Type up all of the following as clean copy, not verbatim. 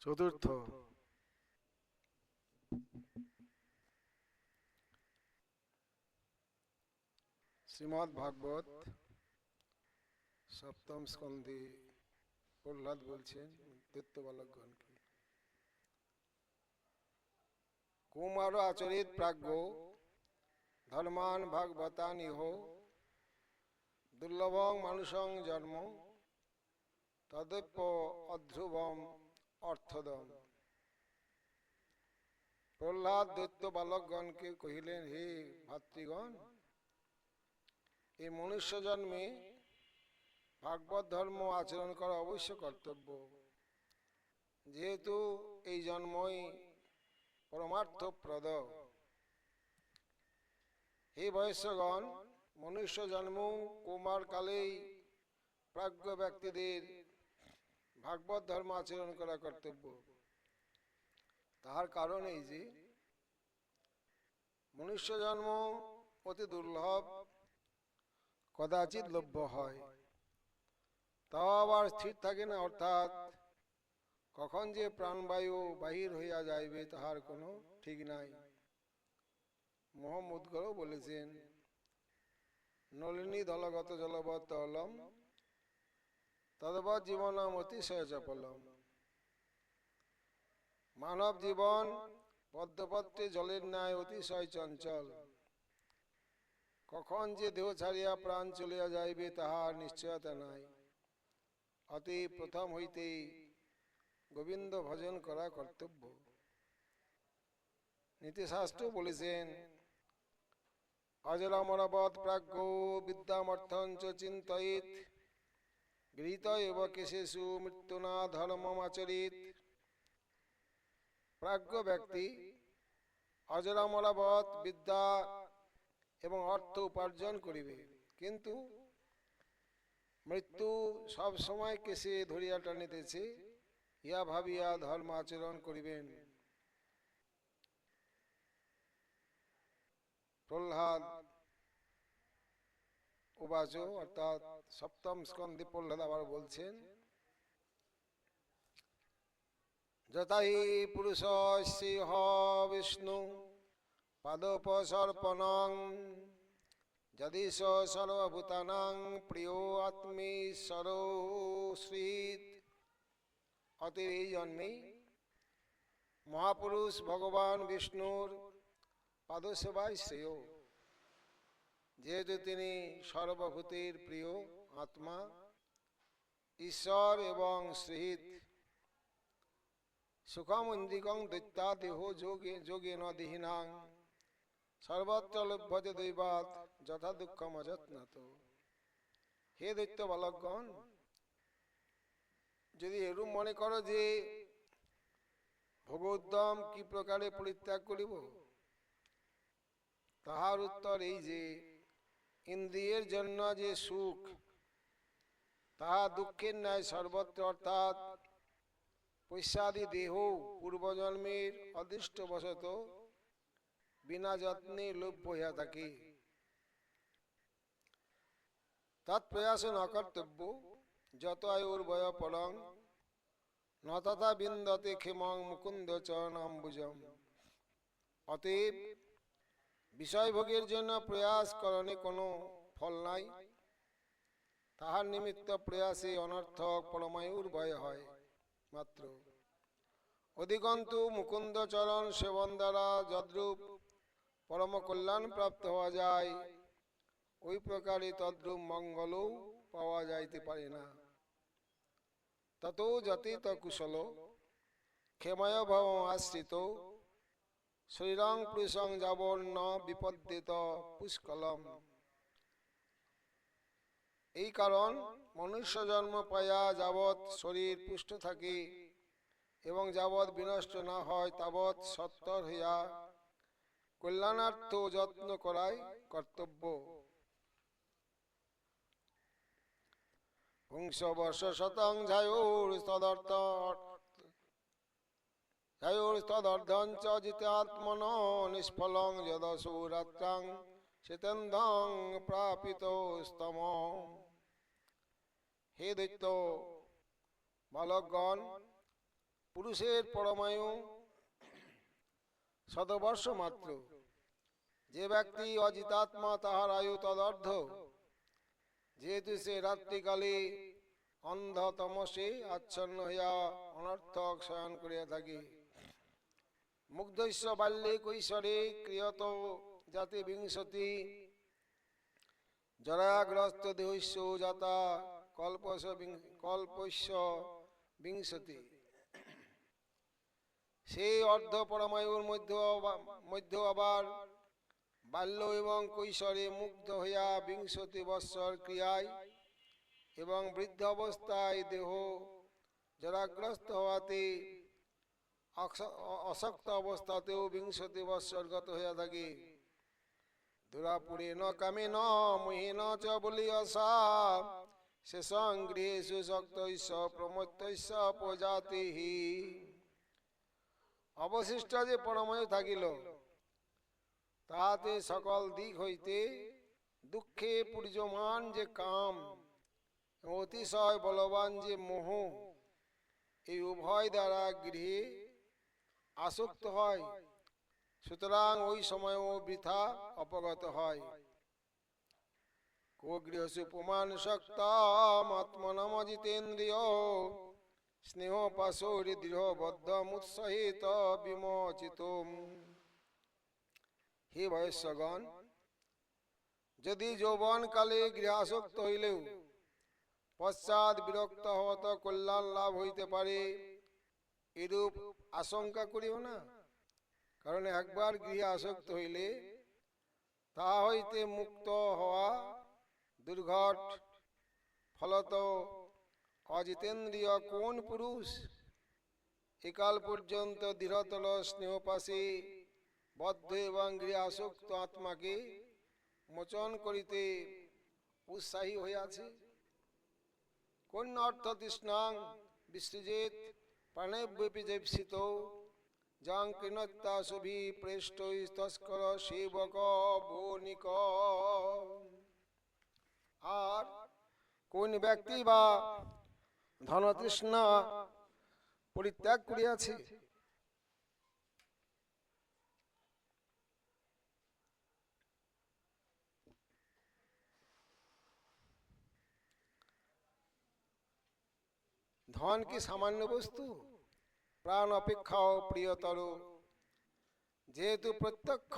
চতুর্থ শ্রীমদ্ ভাগবত সপ্তম স্কন্ধে প্রহ্লাদ বলছেন দৈত্য বালকগণকে, কুমার আচরিত প্রাজ্ঞ ধর্মান ভাগবতানিহ দুর্লভং মানুষং জন্ম তদপ্য অধ্রুবম অর্থদম। প্রহ্লাদ দৈত্য বালকগণকে কহিলেন, হে ভাতৃগণ, এই মনুষ্য জন্মে ভাগবত ধর্ম আচরণ করা অবশ্য কর্তব্য, যেহেতু এই জন্মই পরমার্থপ্রদ। হে বয়স্যগণ, মনুষ্য জন্ম কুমার কালেই প্রাজ্ঞ ব্যক্তিদের ভাগবত ধর্ম আচরণ করা কর্তব্য। তাহার কারণ এই যে মনুষ্য জন্ম অতি দুর্লভ, কদাচিৎ লভ্য হয়, তাও আবার স্থির থাকে না, অর্থাৎ কখন যে প্রাণবায়ু বাহির হইয়া যাইবে তাহার কোনো ঠিক নাই। মোহাম্মদগড়ও বলেছেন, নলিনী দলগত জলবৎ তলম তদবৎ জীবনম অতিশয় চপলম। মানব জীবন পদ্মপত্রে জলের ন্যায় অতিশয় চঞ্চল, কখন যে দেহ ছাড়িয়া প্রাণ চলিয়া যাইবে তাহার নিশ্চয়তা নাই। অতি প্রথম হইতেই গোবিন্দ ভজন করা কর্তব্য। নীতিশাস্ত্র বলেছেন, অজরামরবৎ প্রাজ্ঞ বিদ্যামর্থঞ্চ চিন্তয়িত গৃহীত এব কেশেষু মৃত্যুনা ধর্মমাচরিত। প্রাজ্ঞ ব্যক্তি অজরামরাবৎ বিদ্যা এবং অর্থ উপার্জন করিবে, কিন্তু মৃত্যু সব সময় কেসে ধরিয়া টানিতেছে ইয়া ভাবিয়া ধর্ম আচরণ করিবেন। প্রহ্লাদ উবাচ, অর্থাৎ সপ্তম স্কন্ধে প্রহ্লাদ আবার বলছেন, যথাহি পুরুষস্যহ বিষ্ণু পাদোপসর্পণং যদি সর্বভূতানাং প্রিয় আত্মীশ্বরো শ্রীত। অতএব এই জন্মে মহাপুরুষ ভগবান বিষ্ণুর পাদসেবায় শ্রেয়, যেহেতু তিনি সর্বভূতের প্রিয় আত্মা, ঈশ্বর এবং শ্রীহিত। সুখমন্দিকং দৈত্যা দেহ যোগেন দেহিনাং সর্বত্র লভ্যতে দৈবাৎ যথা দুঃখম অযত্নত। হে দৈত্য বালকগণ, যদি এরূপ মনে করো যে ভোগোদ্যম কি প্রকারে পরিত্যাগ করিব, তাহার উত্তর এই যে ইন্দ্রিয়ের জন্য যে সুখ তাহা দুঃখের ন্যায় সর্বত্র, অর্থাৎ পৈশাদি দেহ পূর্বজন্মের অদৃষ্টবশত বিনা যত্নে লভ্য হইয়া থাকে। তৎপ্রয়াস ন কর্তব্য যত আয়ুর্বয় পরং ন তথা বিন্দতে ক্ষেমং মুকুন্দ চরণাম্বুজম। অতএব বিষয়ভোগের জন্য প্রয়াস করণে কোনো ফল নাই, তাহার নিমিত্ত প্রয়াসে অনর্থক পরমায়ুর ভয় হয় মাত্র। অধিকন্তু মুকুন্দ চরণ সেবন দ্বারা যদ্রূপ পরম কল্যাণ প্রাপ্ত হওয়া যায়, ওই প্রকারে তদ্রূপ মঙ্গলও পাওয়া যাইতে পারে না। তত যতিত কুশল ক্ষেময় ভব আশ্রিত শরীরং পুরুষং যাবন্ন বিপদ্যেত পুষ্কলম। এই কারণ মনুষ্য জন্ম পাইয়া যাবৎ শরীর পুষ্ট থাকে এবং যাবৎ বিনষ্ট না হয় তাবৎ সত্তর হইয়া কল্যাণার্থ যত্ন করাই কর্তব্য। পুংস বর্ষ শতং ঝায়োর্তদর্ধঞ্চ জিতাত্মন নিষ্ফলং যদসুরাত্রাং শীতেন্দং প্রাপিত স্তম। হে দৈত্য বালকগণ, পুরুষের পরমায়ু শতবর্ষ মাত্র। যে ব্যক্তি অজিতাত্মা তাহার আয়ু তদর্ধ। যেহেতু সে রাত্রিকালে অন্ধ তমসে আচ্ছন্ন হইয়া অনর্থক শয়ন করিয়া থাকে। মুগ্ধস্য বাল্যে কৈশোরে ক্রিয়ত জাতি বিংশতি জরাগ্রস্ত দেহস্য জাতা কল্পস্য বিংশতি। সেই অর্ধ পরমায়ুর মধ্যে আবার বাল্য এবং কৈশোরে মুগ্ধ হইয়া 20 বৎসর ক্রিয়ায় এবং বৃদ্ধ অবস্থায় দেহ জরাগ্রস্ত হওয়াতে অশক্ত অবস্থাতেও 20 বৎসর গত হইয়া থাকে। দুরাপুরে ন কামে ন মোহে ন চ বলিয়সা শেষং গৃহেষু শক্তৈঃ প্রমত্তৈঃ প্রজাতিঃ। অবশিষ্ট যে পরমায়ু থাকিল তাহাতে সকল দিক হইতে দুঃখে পূর্যমান যে কাম, অতিশয় বলবান যে মোহ, এই উভয় দ্বারা গৃহে আসক্ত হয়। সুতরাং ওই সময়ও বৃথা অপগত হয়। কো গৃহসু পুমান শক্তাম আত্মনমজিতেন্দ্রিয় স্নেহ পাশোরি দৃঢ় বদ্ধমুৎসহিত বিমোচিতম। হে বয়স্যগণ, যদি যৌবন কালে গৃহাসক্ত হইলেও পশ্চাৎ বিরক্ত হওয়াত কল্যাণ লাভ হইতে পারে, এরূপ আশঙ্কা করিও না। কারণ একবার গৃহে আসক্ত হইলে তাহা হইতে মুক্ত হওয়া দুর্ঘট। ফলত অজিতেন্দ্রিয় কোন পুরুষ একাল পর্যন্ত দৃঢ়তর স্নেহপাশে বদ্ধ এবং গৃহে আসক্ত আত্মাকে মোচন করিতে উৎসাহী হইয়াছে? কোন অর্থ তৃষ্ণাং বিসৃজেত প্রাণেব্যপি জৈপ্সিত যাং কৃণত্তা সুভি প্রেষ্টৈ তস্কর সেবক বণিক। আর কোন ব্যক্তি বা ধনতৃষ্ণা পরিত্যাগ করিয়াছে, ধন কি সামান্য বস্তু? প্রাণ অপেক্ষাও প্রিয়তর। যেহেতু প্রত্যক্ষ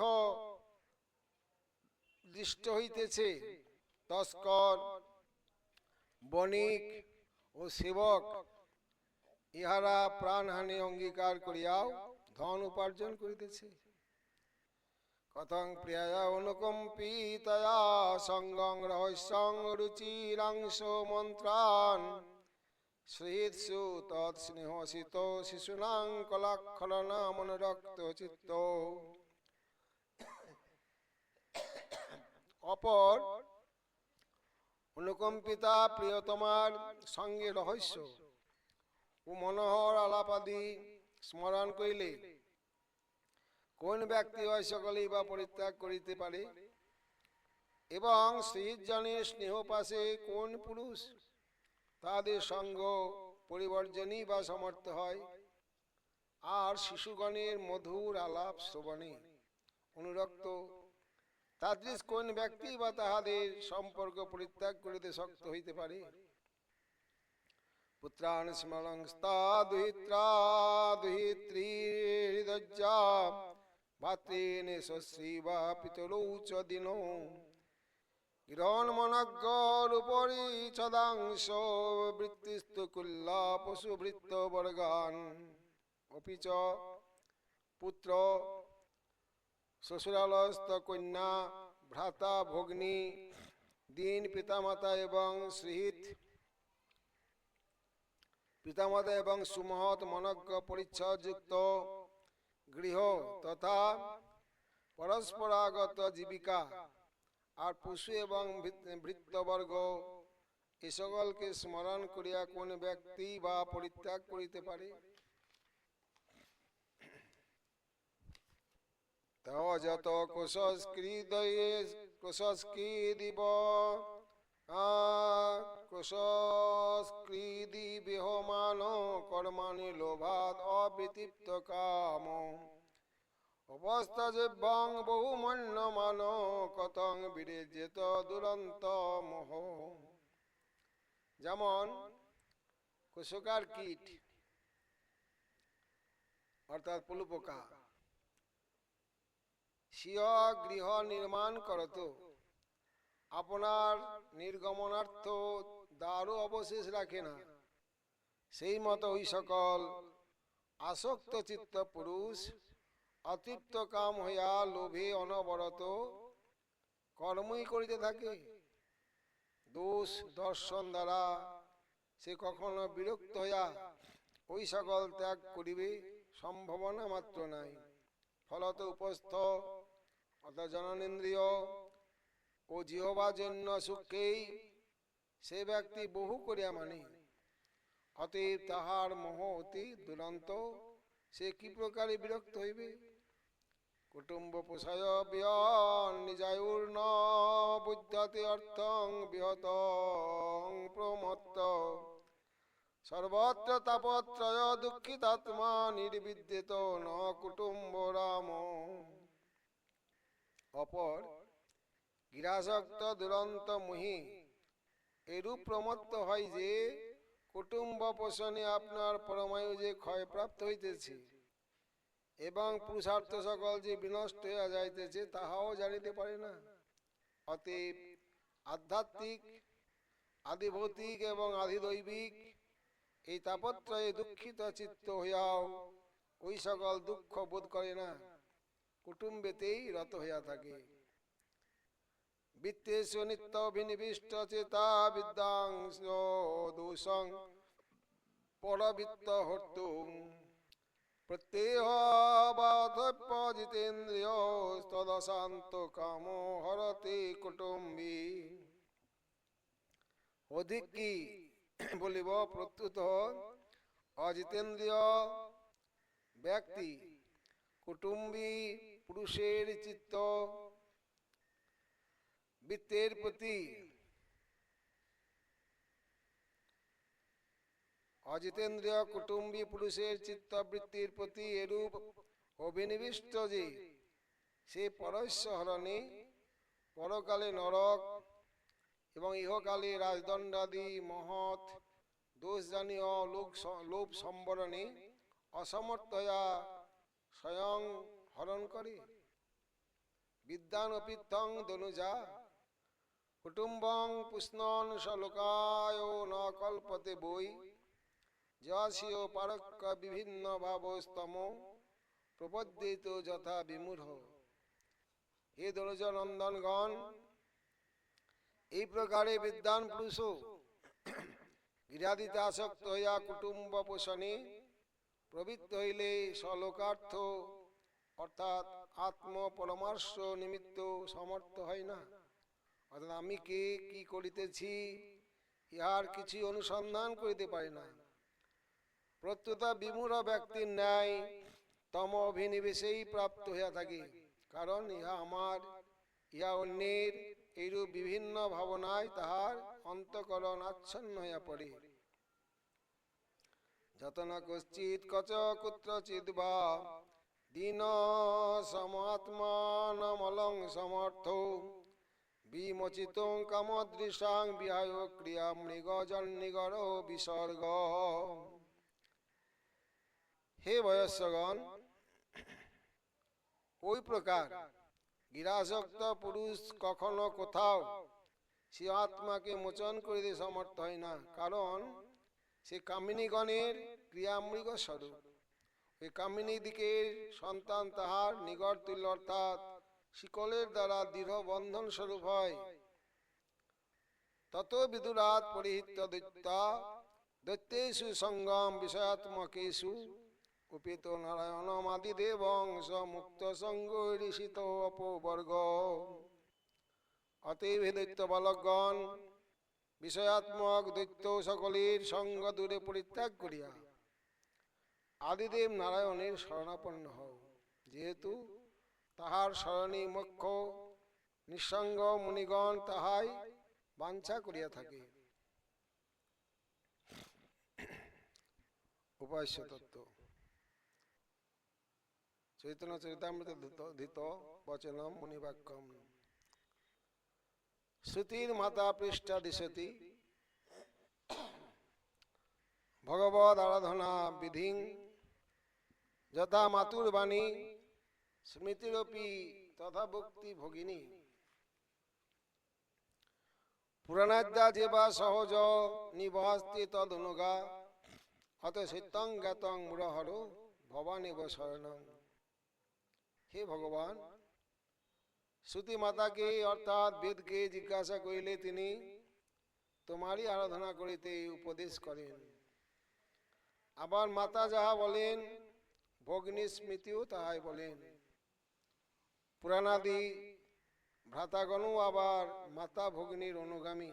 দৃষ্ট হইতেছে, তস্কর, বণিক ও সেবক ইহারা প্রাণহানি অঙ্গীকার করিয়াও ধন উপার্জন করিতেছে। কথং প্রিয়া অনুকম্পিতয়া সঙ্গং রহস্যং রুচিরাংশ মন্ত্রান শ্রীৎসু তৎস্নেহসিত শিশুনাং কলাক্ষরণা মনোরক্ত চিত্ত। অপর অনুকম্পিতা প্রিয়তমার সঙ্গে রহস্য ও মনোহর আলাপাদি স্মরণ করিলে কোন ব্যক্তি হয় সকলেই বা পরিত্যাগ করিতে পারে? এবং শ্রীজনের স্নেহ পাশে কোন পুরুষ তাদের সঙ্গ পরিবর্জনই বা সমর্থ হয়? আর শিশুগণের মধুর আলাপ শ্রবণে অনুরক্ত তাদৃশ কোন ব্যক্তি বা তাহাদের সম্পর্ক পরিত্যাগ করিতে শক্ত হইতে পারে? পুত্রান স্মরং স্তা দুহিত্রা দুহিত্রী হৃদজ্জা ভাতৃনে স্বশ্রী বা পিতরৌ চ দিনো গৃহন্মনজ্ঞর উপরি ছদাংশ বৃত্তিস্তু কুল্লা পশুবৃত্ত বর্গান। অপি চ পুত্র শ্বশুরালস্ত কন্যা ভ্রাতা ভগ্নী দীন পিতামাতা এবং শ্রীহিত পিতামাতা এবং সুমহৎ মনজ্ঞ পরিচ্ছদযুক্ত গৃহ তথা পরস্পরাগত জীবিকা আর পশু এবং ভৃত্যবর্গ এ সকলকে স্মরণ করিয়া কোন ব্যক্তি বা পরিত্যাগ করিতে পারে? তজত কুশস্কৃদিব কুশস্কৃদি বিহমান কর্মাণি লোভাদ অবিতৃপ্ত কাম অবস্থাজেব্যাং বহুমন্যমান কথং বিরেজ্যেত দুরন্ত মোহ। যেমন কুশকার কীট অর্থাৎ পুলুপোকা স্বীয় গৃহ নির্মাণ করত, আপনার নির্গমনার্থ দ্বারও অবশেষ রাখে না, সেই মতো ওই সকল আসক্ত চিত্ত পুরুষ অতৃপ্ত কাম হইয়া লোভে অনবরত কর্মই করিতে থাকে। দোষ দর্শন দ্বারা সে কখনো বিরক্ত হইয়া ওই সকল ত্যাগ করিবে সম্ভাবনা মাত্র নাই। ফলত উপস্থ অর্থাৎ জননেন্দ্রিয় ও জিহ্বাজন্য সুখকেই সে ব্যক্তি বহু করিয়া মানে। অতএব তাহার মোহ অতি দুরন্ত, সে কি প্রকারে বিরক্ত হইবে। কুটুম্ব পোষায় বিয়ন নিজায়ুর ন বুদ্ধতে অর্থং বিহতং প্রমত্ত সর্বত্র তাপত্রয় দুঃখিতাত্মা নির্বিদ্যেত ন কুটুম্ব রাম। অপর গৃহাসক্ত দুরন্ত মোহি এরূপ প্রমত্ত হয় যে কুটুম্ব পোষণে আপনার পরমায়ু যে ক্ষয়প্রাপ্ত হইতেছে এবং পুরুষার্থ সকল যে বিনষ্ট হইয়া যাইতেছে তাহাও জানিতে পারে না। অতএব আধ্যাত্মিক, আদিভৌতিক এবং আদিদৈবিক এই তাপত্রয়ে দুঃখিত চিত্ত হইয়াও ওই সকল দুঃখ বোধ করে না, কুটুম্বেতেই রত হইয়া থাকে। বিত্তেষু নিত্য বিনিবিষ্ট চেতা বিদ্যাংশ দোষং পরবিত্ত হর্তুং প্রত্যেহ বাধপ্য জিতেন্দ্রিয় তদশান্ত কাম হরতে কুটুম্বী। অধিক কি বলিব, প্রত্যুত অজিতেন্দ্রিয় ব্যক্তি কুটুম্বী পুরুষের চিত্ত বৃত্তের প্রতি অজিতেন্দ্রিয় কুটুম্বী পুরুষের চিত্তবৃত্তির প্রতি এরূপ অভিনিবিষ্ট যে সে পরস্য হরণে পরকালে নরক এবং ইহকালে রাজদণ্ডাদি মহৎ দোষ জানীয় লোভ সম্বরণে অসমর্থ হইয়া স্বয়ং হরণ করে। বিদ্যান অপিত্থং দনুজা কুটুম্বং পুষ্ণন সলোকায় ন কল্পতে বই যশীয় পারক্য বিভিন্ন ভাবস্তম প্রপদ্যেত যথা বিমূঢ়। হে দনুজ নন্দনগণ, এই প্রকারে বিদ্বান পুরুষ গৃহাদিতে আসক্ত হইয়া কুটুম্ব পোষণে প্রবৃত্ত হইলে সলোকার্থ অর্থাৎ আত্ম পরমার্শ নিমিত্ত সমর্থ হয় না। অর্থাৎ আমি কে, কি করিতেছি, ইহার কিছু অনুসন্ধান করিতে পারে না। প্রত্যুত বিমূঢ় ব্যক্তির ন্যায় তম অভিনিবেশেই প্রাপ্ত হইয়া থাকে, কারণ ইহা আমার, ইহা অন্যের এইরূপ বিভিন্ন ভাবনায় তাহার অন্তঃকরণ আচ্ছন্ন হইয়া পড়ে। যত না কশ্চিৎ কচ কুত্রচিৎ বা দীন সমাত্মানমলং সমর্থ বিমোচিতং কামদৃশাং বিহায় ক্রিয়া মৃগজন্নিগর বিসর্গ। হে বয়স্যগণ, ওই প্রকার গৃহাসক্ত পুরুষ কখনো কোথাও সে আত্মাকে মোচন করিতে সমর্থ হয় না, কারণ সে কামিনীগণের ক্রিয়ামৃগ স্বরূপ। ওই কামিনী দিকের সন্তান তাহার নিগড় তুল্য অর্থাৎ শিকলের দ্বারা দৃঢ় বন্ধন স্বরূপ হয়। তত বিদুরাত পরিহিত দৈত্যা দৈত্যেষু সঙ্গম বিষয়াত্মকেষু উপিত নারায়ণমাদিদেবং মুক্ত সঙ্গ ঋষিত অপবর্গ। অতএব হে দৈত্য বালকগণ, বিষয়াত্মক দৈত্য সকলের সঙ্গ দূরে পরিত্যাগ করিয়া আদিদেব নারায়ণের শরণাপন্ন হও, যেহেতু তাহার শরণী মোক্ষ। নিঃসঙ্গ মুনিগণ তাহাই বাঞ্ছা করিয়া থাকে। উপাস্য তত্ত্ব চৈতন্য চরিতামৃত ধৃত বচনম মুনিবাক্যম শ্রুতির মাতা পৃষ্ঠা দিশতি ভগবদ আরাধনা বিধিং যথা মাতুর বাণী স্মৃতিরপি তথা ভক্তি ভগিনী পুরাণাদ্যা যেবা সহজ নিবহস্তি তদনুগা অত সত্যং জ্ঞাতং মুরহর ভবানীব শরণং। হে ভগবান, শ্রুতি মাতাকে অর্থাৎ বেদকে জিজ্ঞাসা করিলে তিনি তোমারই আরাধনা করিতে উপদেশ করেন। আবার মাতা যাহা বলেন ভগ্নী স্মৃতিও তাহাই বলেন। পুরাণাদি ভ্রাতাগণও আবার মাতা ভগ্নীর অনুগামী।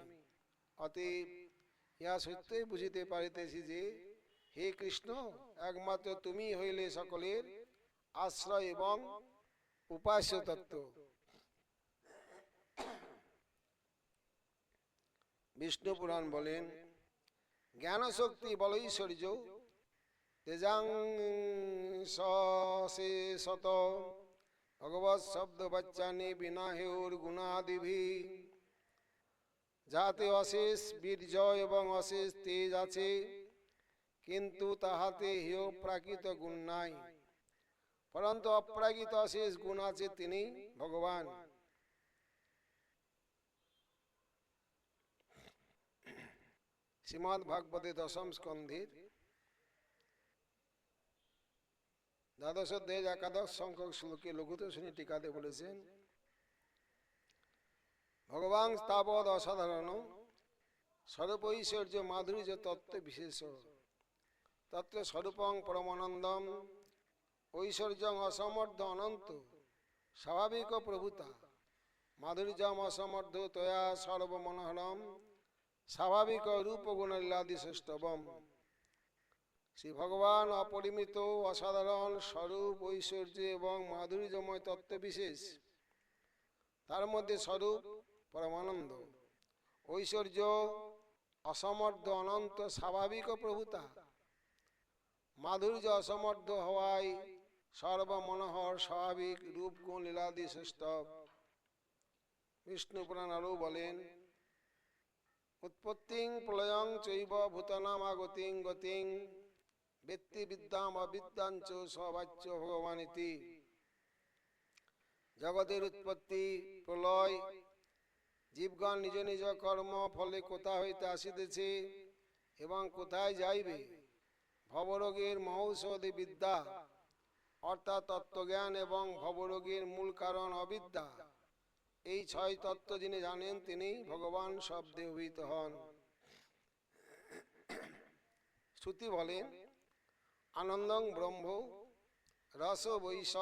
অতএব ইহা সত্যই বুঝিতে পারিতেছি যে হে কৃষ্ণ, একমাত্র তুমি হইলে সকলের আশ্রয় এবং উপাস্য তত্ত্ব। বিষ্ণু পুরাণ বলেন জ্ঞান শক্তি বলৈশ্বর্য তেজাং সশেষত ভগবৎ শব্দ বাচ্চানি বিনা হেউর গুণাদিভি। যাহাতে অশেষ বীর্য এবং অশেষ তেজ আছে, কিন্তু তাহাতে হেয় প্রাকৃত গুণ নাই, পরন্তু অপ্রাকৃত অশেষ গুণ আছে, তিনি ভগবান। শ্রীমদ্ ভাগবতে দশম স্কন্ধের দ্বাদশ অধ্যায় একাদশ সংখ্যক শ্লোকে লঘুতর শ্রেণী টিকাতে বলেছেন ভগবান তাবৎ অসাধারণ স্বরূপৈশ্বর্য মাধুর্য তত্ত্ব বিশেষ তত্ত্ব স্বরূপং পরমানন্দম ঐশ্বর্যং অসমর্থ অনন্ত স্বাভাবিক প্রভূতা মাধুর্যম অসমর্থ তয়া সর্বমনোহরম স্বাভাবিক রূপ গুণলীলাদি শ্রেষ্ঠবম। শ্রী ভগবান অপরিমিত অসাধারণ স্বরূপ ঐশ্বর্য এবং মাধুর্যময় তত্ত্ব বিশেষ। তার মধ্যে স্বরূপ পরমানন্দ, ঐশ্বর্য অসমর্থ অনন্ত স্বাভাবিক প্রভূতা, মাধুর্য অসমর্থ হওয়ায় সর্বমনোহর স্বাভাবিক রূপ গুণ লীলাদি শ্রেষ্ঠ। বিষ্ণু পুরাণ আরও বলেন উৎপত্তিং প্রলয়ং চৈব ভূতানামাগতিং গতিং বেত্তি বিদ্যাম অবিদ্যাঞ্চ সবাচ্য ভগবানিতি। জগতের উৎপত্তি প্রলয়, জীবগণ নিজ নিজ কর্ম ফলে কোথা হইতে আসিতেছে এবং কোথায় যাইবে, ভবরোগের মহৌষধি বিদ্যা অর্থাৎ তত্ত্বজ্ঞান এবং ভবরোগের মূল কারণ অবিদ্যা, এই ছয় তত্ত্ব যিনি জানেন তিনি ভগবান শব্দে অভিহিত হন। শ্রুতি বলেন আনন্দং ব্রহ্ম রস বৈশ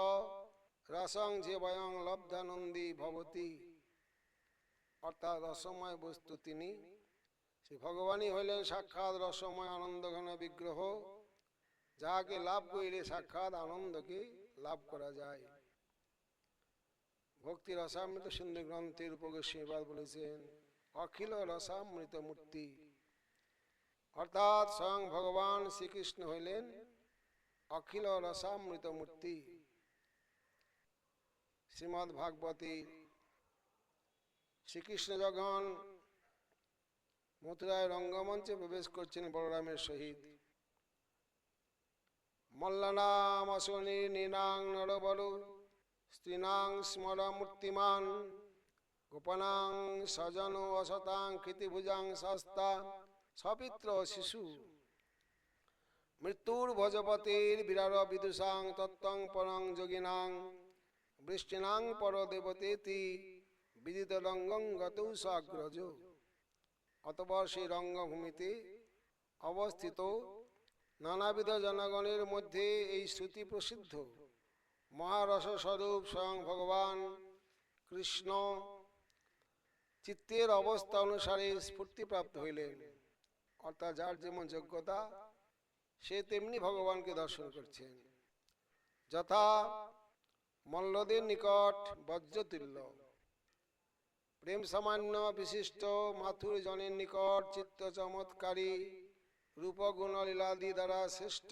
রসং যে বয়ং লব্ধানন্দী ভবতি, অর্থাৎ রসময় বস্তু তিনি। সে ভগবানই হইলেন সাক্ষাৎ রসময় আনন্দঘন বিগ্রহ, যাহাকে লাভ করিলে সাক্ষাৎ আনন্দকে লাভ করা যায়। ভক্তি রসামৃত সিন্ধু গ্রন্থের উপগোস্বামীপাদ বলেছেন অখিল রসামৃত মূর্তি, অর্থাৎ স্বয়ং ভগবান শ্রীকৃষ্ণ হইলেন অখিল রসামৃত মূর্তি। শ্রীমদ্ ভাগবতী শ্রীকৃষ্ণ যখন মথুরায় রঙ্গমঞ্চে প্রবেশ করছেন বলরামের সহিত, মল্লনাম অশনি নীনাং নরবর স্ত্রীনাং স্মর মূর্তিমান গোপনাং সজন অসতাং কৃতিভুজাং শাস্তা সপিত্র শিশু মৃত্যুর ভজপতির বিরার বিদুষাং তত্ত্বং পরং যোগিনাং বৃষ্টিনাং পর দেবতেতি বিদিত রঙ্গং গতৌ সাগ্রজ। অতঃপর সেই রঙ্গভূমিতে অবস্থিত নানাবিধ জনগণের মধ্যে এই শ্রুতি প্রসিদ্ধ মহারস স্বরূপ স্বয়ং ভগবান কৃষ্ণ চিত্তের অবস্থা অনুসারে স্ফূর্তিপ্রাপ্ত হইলেন, অর্থাৎ যার যেমন যোগ্যতা সে তেমনি ভগবানকে দর্শন করছেন। যথা মল্লদের নিকট বজ্রতুল্য, প্রেম সামান্য বিশিষ্ট মাথুর জনের নিকট চিত্ত চমৎকারী রূপগুণ লীলাদি দ্বারা শ্রেষ্ঠ,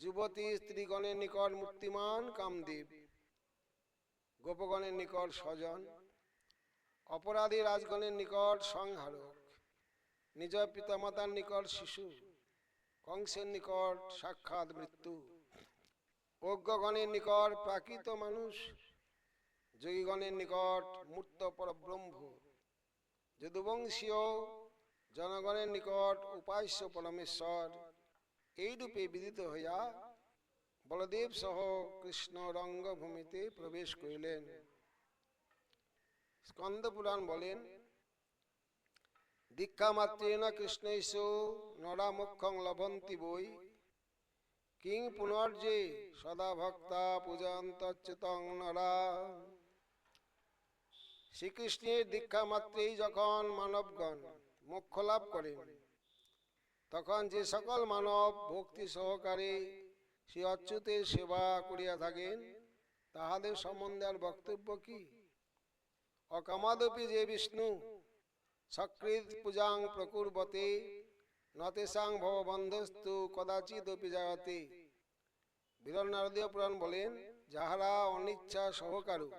যুবতী স্ত্রীগণের নিকট মূর্তিমান কামদেব, গোপগণের নিকট স্বজন, অপরাধী রাজগণের নিকট সংহারক, নিজ পিতামাতার নিকট শিশু, কংসের নিকট সাক্ষাৎ মৃত্যু, অজ্ঞগণের নিকট প্রাকৃত মানুষ, যোগীগণের নিকট মূর্ত পরব্রহ্ম, যদুবংশীয় জনগণের নিকট উপাস্য পরমেশ্বর, এইরূপে বিদিত হইয়া বলদেব সহ কৃষ্ণ রঙ্গভূমিতে প্রবেশ করিলেন। স্কন্দ পুরাণ বলেন, দীক্ষা মাত্রেণ কৃষ্ণৈষ নরা মোক্ষং লভন্তি বৈ, কিং পুনর্যে সদা ভক্তা পূজন্তচ্যুতং নরা। শ্রীকৃষ্ণের দীক্ষা মাত্রেই যখন মানবগণ মোক্ষ লাভ করেন, তখন যে সকল মানব ভক্তি সহকারে শ্রী অচ্যুতের সেবা করিয়া থাকেন, তাহাদের সম্বন্ধে আর বক্তব্য কি? অকামাদপি যে বিষ্ণু সকৃত পূজাং প্রকুর্বতে, নতেসাং ভববন্ধস্তু কদাচিদপি জায়তে। বীরনারদীয় পুরাণ বলেন, যাহারা অনিচ্ছা সহকারু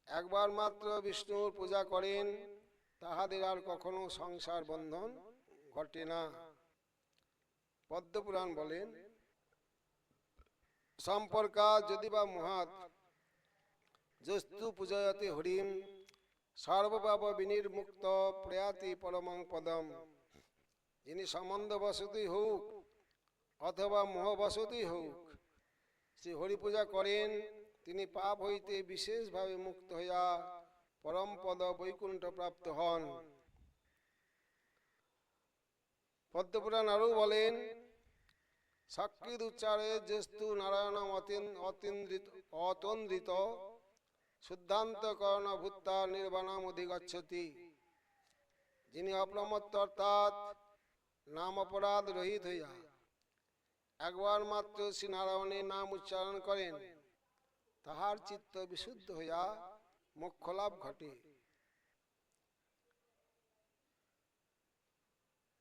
একবার মাত্র বিষ্ণুর পূজা করেন, তাহাদের আর কখনো সংসার বন্ধন ঘটে না। পদ্মপুরাণ বলেন, সম্পর্কা যদি বা মহাৎ যস্তু পূজয়তে হরিম, সর্বপাপ বিনির্মুক্ত প্রয়াতি পরমং পদম। যিনি সম্বন্ধ বসতি হোক অথবা মোহবসতি হোক, শ্রী হরি পূজা করেন, তিনি পাপ হইতে বিশেষভাবে মুক্ত হইয়া পরম পদ বৈকুণ্ঠ প্রাপ্ত হন। পদ্মপুরাণ আরও বলেন, সকৃত উচ্চারে যেস্তু নারায়ণ অতন্দ্রিত শুদ্ধান্ত কর্ণ ভূত্তা নির্বাণম অধিগচ্ছতি। যিনি অপ্রমত্ত অর্থাৎ নাম অপরাধ রহিত হইয়া একবার মাত্র শ্রী নারায়ণের নাম উচ্চারণ করেন, তাহার চিত্ত বিশুদ্ধ হইয়া মোক্ষ লাভ ঘটে।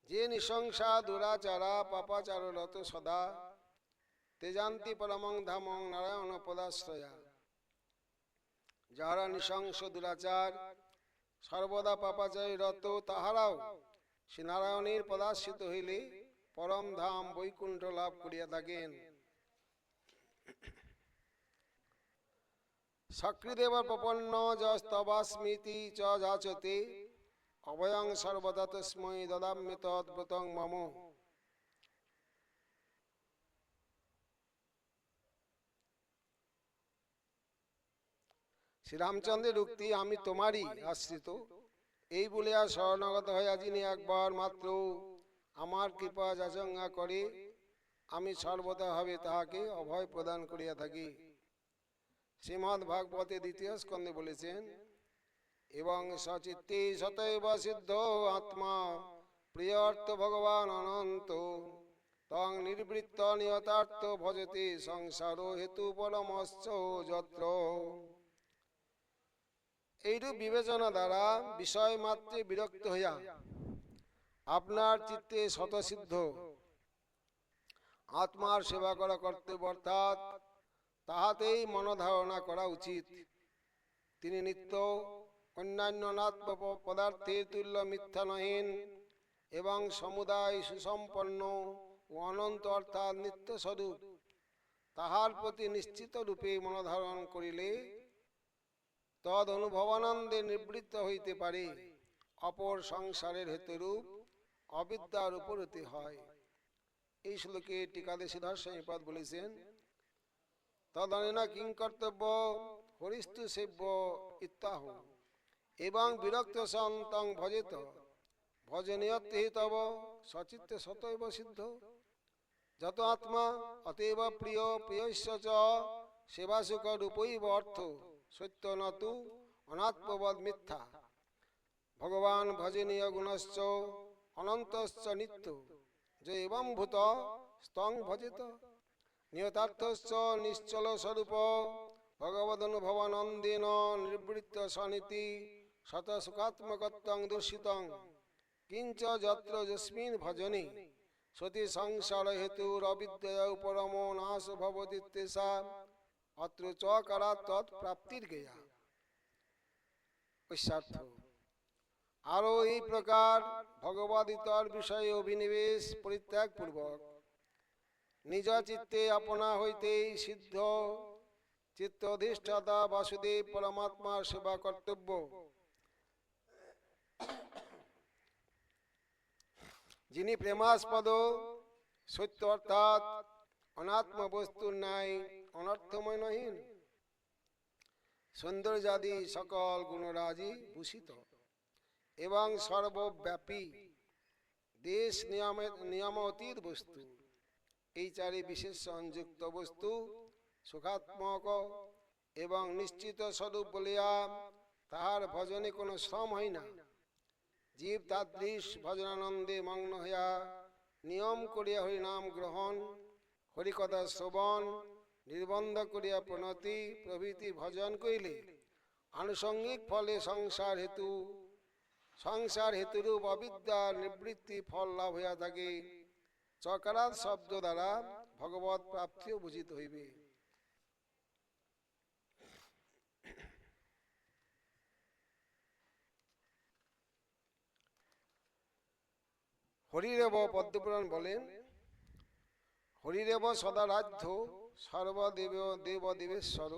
যে নৃশংসা দুরাচারা পাপাচাররত সদা, তেজান্তি পরমং ধামং নারায়ণ পদাশ্রয়া। যাহারা নৃশংস দুরাচার সর্বদা পাপাচারী রত, তাহারাও শ্রী নারায়ণের পদাশ্রিত হইলে পরম ধাম বৈকুণ্ঠ লাভ করিয়া থাকেন। সকৃদেব প্রপন্ন যস্তবাস্মিতি চ যাচতে, অভয়ং সর্বদা তস্मै দদাম্যি তদ্ব্রতং মম। শ্রীরামচন্দ্রের উক্তি, আমি তোমারই আশ্রিত, এই বলিয়া শরণাগত হইয়া যিনি একবার মাত্র আমার কৃপা যাচঙ্গা করে, আমি সর্বদা ভাবে তাহাকে অভয় প্রদান করিয়া থাকি। শ্রীমদ্ ভাগবতে দ্বিতীয় স্কন্ধে বলেছেন, এবং সচিত্তে সতৈব সিদ্ধ আত্মা প্রিয়ার্থ ভগবান অনন্ত, তং নির্বৃত্ত নিয়তার্থ ভজতে সংসার হেতু পরমশ্চ যত্র। এইরূপ বিবেচনা দ্বারা বিষয় মাত্রে বিরক্ত হইয়া আপনার চিত্তে স্বতঃসিদ্ধ আত্মার সেবা করা কর্তব্য, অর্থাৎ তাহাতেই মনোধারণা করা উচিত। তিনি নিত্য অন্যান্য নাত্ম পদার্থের তুল্য মিথ্যা নহেন এবং সমুদায় সুসম্পন্ন ও অনন্ত অর্থাৎ নিত্য স্বরূপ। তাহার প্রতি নিশ্চিত রূপে মনোধারণ করিলে তদ অনুভবানন্দে নিবৃত্ত হইতে পারে, অপর সংসারের হেতুরূপ অবিদ্যার উপরতি হয়। এই শ্লোকে টিকাতে সিদ্ধার্থ বলেছেন, তদনেন কিং কর্তব্য হরিস্তু সেব্য ইত্যাহ, এবং বিরক্ত সন্তং ভজেত ভজনীয়তে তব সচিত্তে সতৈব সিদ্ধ। যত আত্মা অতএব প্রিয় প্রিয়স্য চ সেবাসুখ রূপৈব অর্থ সত্য নতু অনাত্মবদ মিথ্যা। ভগবান ভজনীয় গুণশ্চ অনন্তশ্চ নিত্য, যে এবং ভূত স্তং ভজেত নিয়তার্থশ্চ নিশ্চল স্বরূপ ভগবদনুভবানন্দেন নিবৃত্ত সনীতি শত সুখাত্মকত্বং দর্শিতং কিঞ্চ যত্র যস্মিন ভজনে সতি সংসার হেতুর অবিদ্যা পরমো নাশ ভবতি তেষা অত্র চ করা তৎপ্রাপ্তির গেয়া। ঐস্যার্থ। আরো এই প্রকার ভগবদ ইতর বিষয়ে অভিনিবেশ পরিত্যাগ পূর্বক নিজ চিত্তে আপনা হইতেই সিদ্ধ চিত্ত অধিষ্ঠাতা বাসুদেব পরমাত্মার সেবা কর্তব্য। যিনি প্রেমাস্পদ সত্য অর্থাৎ অনাত্ম বস্তুর ন্যায় অনর্থময় নহিন, সৌন্দর্যাদি সকল গুণরাজি ভূষিত এবং সর্বব্যাপী, দেশ নিয়ম অতীত বস্তু, এই চারি বিশেষ সংযুক্ত বস্তু সুখাত্মক এবং নিশ্চিত স্বরূপ বলিয়া তাহার ভজনে কোনো শ্রম হয় না। জীব তাদৃশ ভজনানন্দে মগ্ন হইয়া নিয়ম করিয়া হরিনাম গ্রহণ, হরিকথা শ্রবণ, নির্বন্ধ করিয়া প্রণতি প্রভৃতি ভজন করিলে আনুষঙ্গিক ফলে সংসার হেতুরূপ অবিদ্যার নিবৃত্তি ফল লাভ হইয়া থাকে। চকারাত শব্দ দ্বারা ভগবত প্রাপ্তিও বুঝিত হইবে। হরিরেব পদ্মপুরাণ বলেন, হরিরেব সদারাধ্য সর্বদেব দেবদেবেশ্বর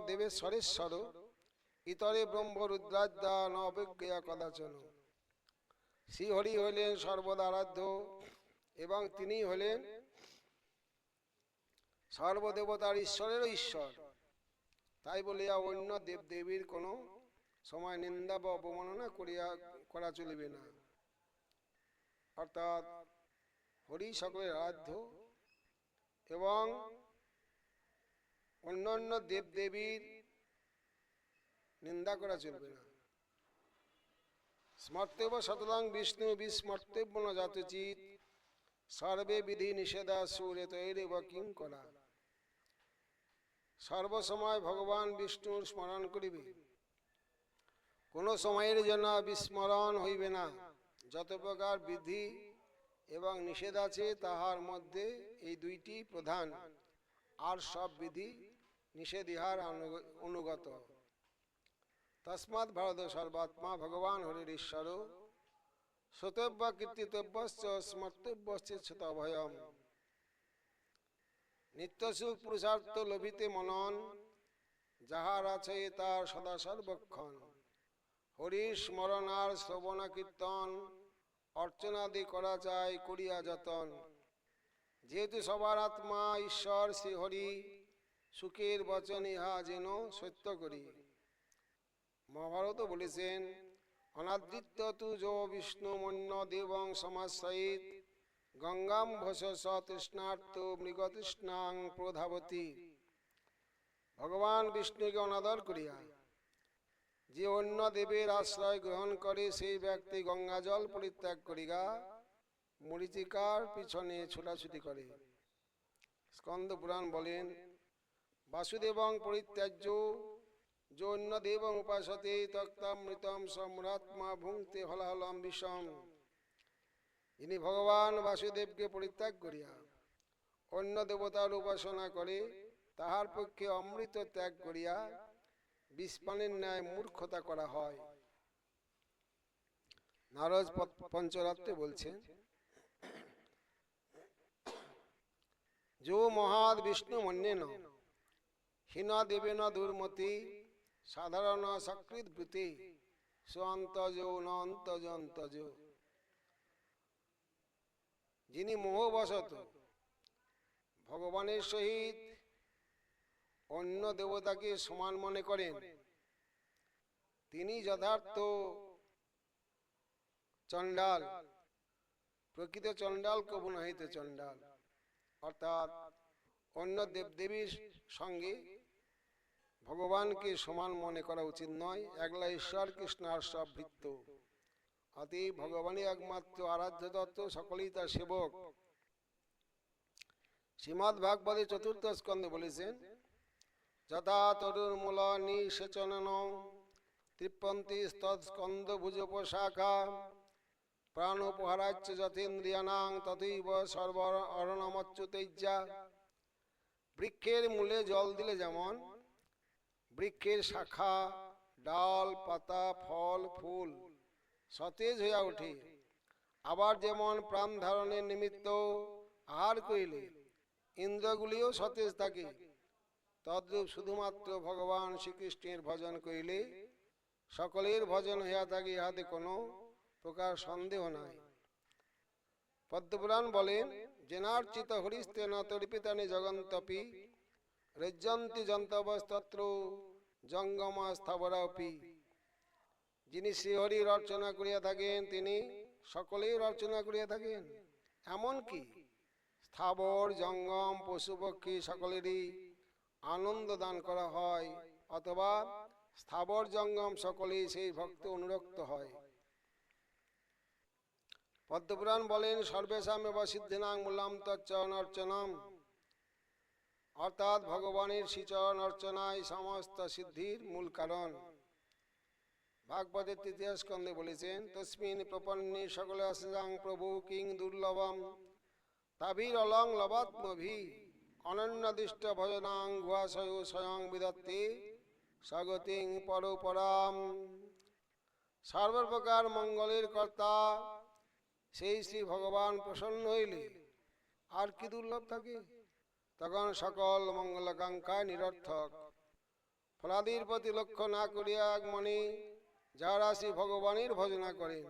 দেবেশ্বরেশ্বর ইতরে ব্রহ্ম রুদ্রাদ্যা ন অবজ্ঞা কদাচন। শ্রীহরি হইলেন সর্বদা আরাধ্য এবং তিনি হইলেন সর্বদেবতার ঈশ্বরেরও ঈশ্বর। তাই বলিয়া অন্য দেবদেবীর কোনো সময় নিন্দা বা অবমাননা করা চলিবে না। অর্থাৎ হরি সকলের আরাধ্য এবং অন্যান্য দেবদেবীর নিন্দা করা চলবে না। স্মর্তেব শতলাং বিষ্ণু বিস্মর্তেব্য ন জাতচিৎ সর্বে বিধি নিষেধা সুরে তৈরেব কিং করা। সর্বসময় ভগবান বিষ্ণুর স্মরণ করিবে, কোন সময়ের জন্য বিস্মরণ হইবে না। যত প্রকার বিধি এবং নিষেধ আছে তাহার মধ্যে এই দুইটি প্রধান, আর সব বিধি নিষেধ ইহার অনুগত। তস্মাৎ ভারত সর্বাত্মা ভগবান হরির ঈশ্বর শ্রোতব্য কীর্তিতব্যশ্চ স্মর্তব্যশ্চ তভয়ম। নিত্য সুখ পুরুষার্থ লভিতে মনন, যাহার আছে তার সদা সর্বক্ষণ। হরির স্মরণ আর শ্রবণ কীর্তন অর্চনাদি করা যায় করিয়া যতন। যেহেতু সবার আত্মা ঈশ্বর শ্রী হরি, সুখের বচন ইহা যেন সত্য করি। মহাভারত বলেছেন, অনাদৃত্য তু যো বিষ্ণু মন্য দেবং সমাশ্রয়িত গঙ্গাম ভস তৃষ্ণার্ত মৃগতৃষ্ণাং প্রধাবতী। ভগবান বিষ্ণুকে অনাদর করিয়া যে অন্য দেবের আশ্রয় গ্রহণ করে সেই ব্যক্তি গঙ্গা জল পরিত্যাগ করিয়া মরীচিকার পিছনে ছোটাছুটি করে। স্কন্দ পুরাণ বলেন, বাসুদেবং পরিত্যাজ্য যো অন্য দেবং উপাসতে তক্তামৃতম সম্রাত্মা ভুঙ্ক্তে হলাহলম বিষম। যিনি ভগবান বাসুদেবকে পরিত্যাগ করিয়া অন্য দেবতার উপাসনা করে তাহার পক্ষে অমৃত ত্যাগ করিয়া বিষপানের ন্যায় মূর্খতা করা হয়। নারদ পঞ্চরাত্রে বলছেন, যো মহাদ বিষ্ণু মন্যেন হীন দেবেন দুর্মতি সাধারণ সকৃত ভূতি স্বন্তজ নন্তজন্তজ। যিনি মোহবশত ভগবানের সহিত অন্য দেবতাকে সমান মনে করেন, তিনি যথার্থ চণ্ডাল। প্রকৃত চণ্ডাল কবু নহিতে চণ্ডাল। অর্থাৎ অন্য দেবদেবীর সঙ্গে ভগবানকে সমান মনে করা উচিত নয়। একলা ঈশ্বর কৃষ্ণ আর সব ভৃত্য। অতএব ভগবানই একমাত্র আরাধ্য তত্ত্ব, সকলেই তার সেবক। শ্রীমদ্ ভাগবতে চতুর্থ স্কন্ধে বলেছেন, যথা তরুর্মূল নিষেচন তৃপ্পন্তি স্কন্দ ভুজোপশাখা প্রাণোপহারাচ্য যথেন্দ্রিয়ানাং তথৈব সর্ব অরণমচ্যুতেজ্জা। বৃক্ষের মূলে জল দিলে যেমন বৃক্ষের শাখা, ডাল, পাতা, ফল, ফুল সতেজ হইয়া ওঠে, আবার যেমন প্রাণ ধারণের নিমিত্ত আহার করিলে ইন্দ্রগুলিও সতেজ থাকে, তদ্রূপ শুধুমাত্র ভগবান শ্রীকৃষ্ণের ভজন করিলে সকলের ভজন হইয়া থাকে, ইহাতে কোনো প্রকার সন্দেহ নাই। পদ্মপুরাণ বলেন, জেনার্চিত হরিস্তেন তর্পিতানি জগন্তপি রজ্জন্তি জন্তবস্তত্র জঙ্গম স্থাবরাপি। যিনি শ্রীহরির অর্চনা করিয়া থাকেন তিনি সকলের অর্চনা করিয়া থাকেন, এমনকি স্থাবর জঙ্গম পশু পক্ষী সকলেরই আনন্দ দান করা হয়, অথবা স্থাবর জঙ্গম সকলেই সেই ভক্ত অনুরক্ত হয়। পদ্মপুরাণ বলেন, সর্বেশাম এব সিদ্ধিনাং মূলাম তচ্চরণ অর্চনম, অর্থাৎ ভগবানের শ্রীচরণ অর্চনায় সমস্ত সিদ্ধির মূল কারণ। ভাগবতের তৃতীয় স্কন্ধে বলেছেন, তস্মিন প্রপন্নে সকল অসজাং প্রভু কিং দুর্লভম তাভির অলং লবাত্মভি অনন্যদিষ্ট ভজনাং গুহাশয় স্বয়ং বিদত্তে স্বগতিং পরপরাম। সর্বপ্রকার মঙ্গলের কর্তা সেই শ্রী ভগবান প্রসন্ন হইলে আর কি দুর্লভ থাকে? তখন সকল মঙ্গলাকাঙ্ক্ষায় নিরর্থক। ফলাদির প্রতি লক্ষ্য না করিয়া এক মনে যাহারা শ্রী ভগবানের ভজনা করেন,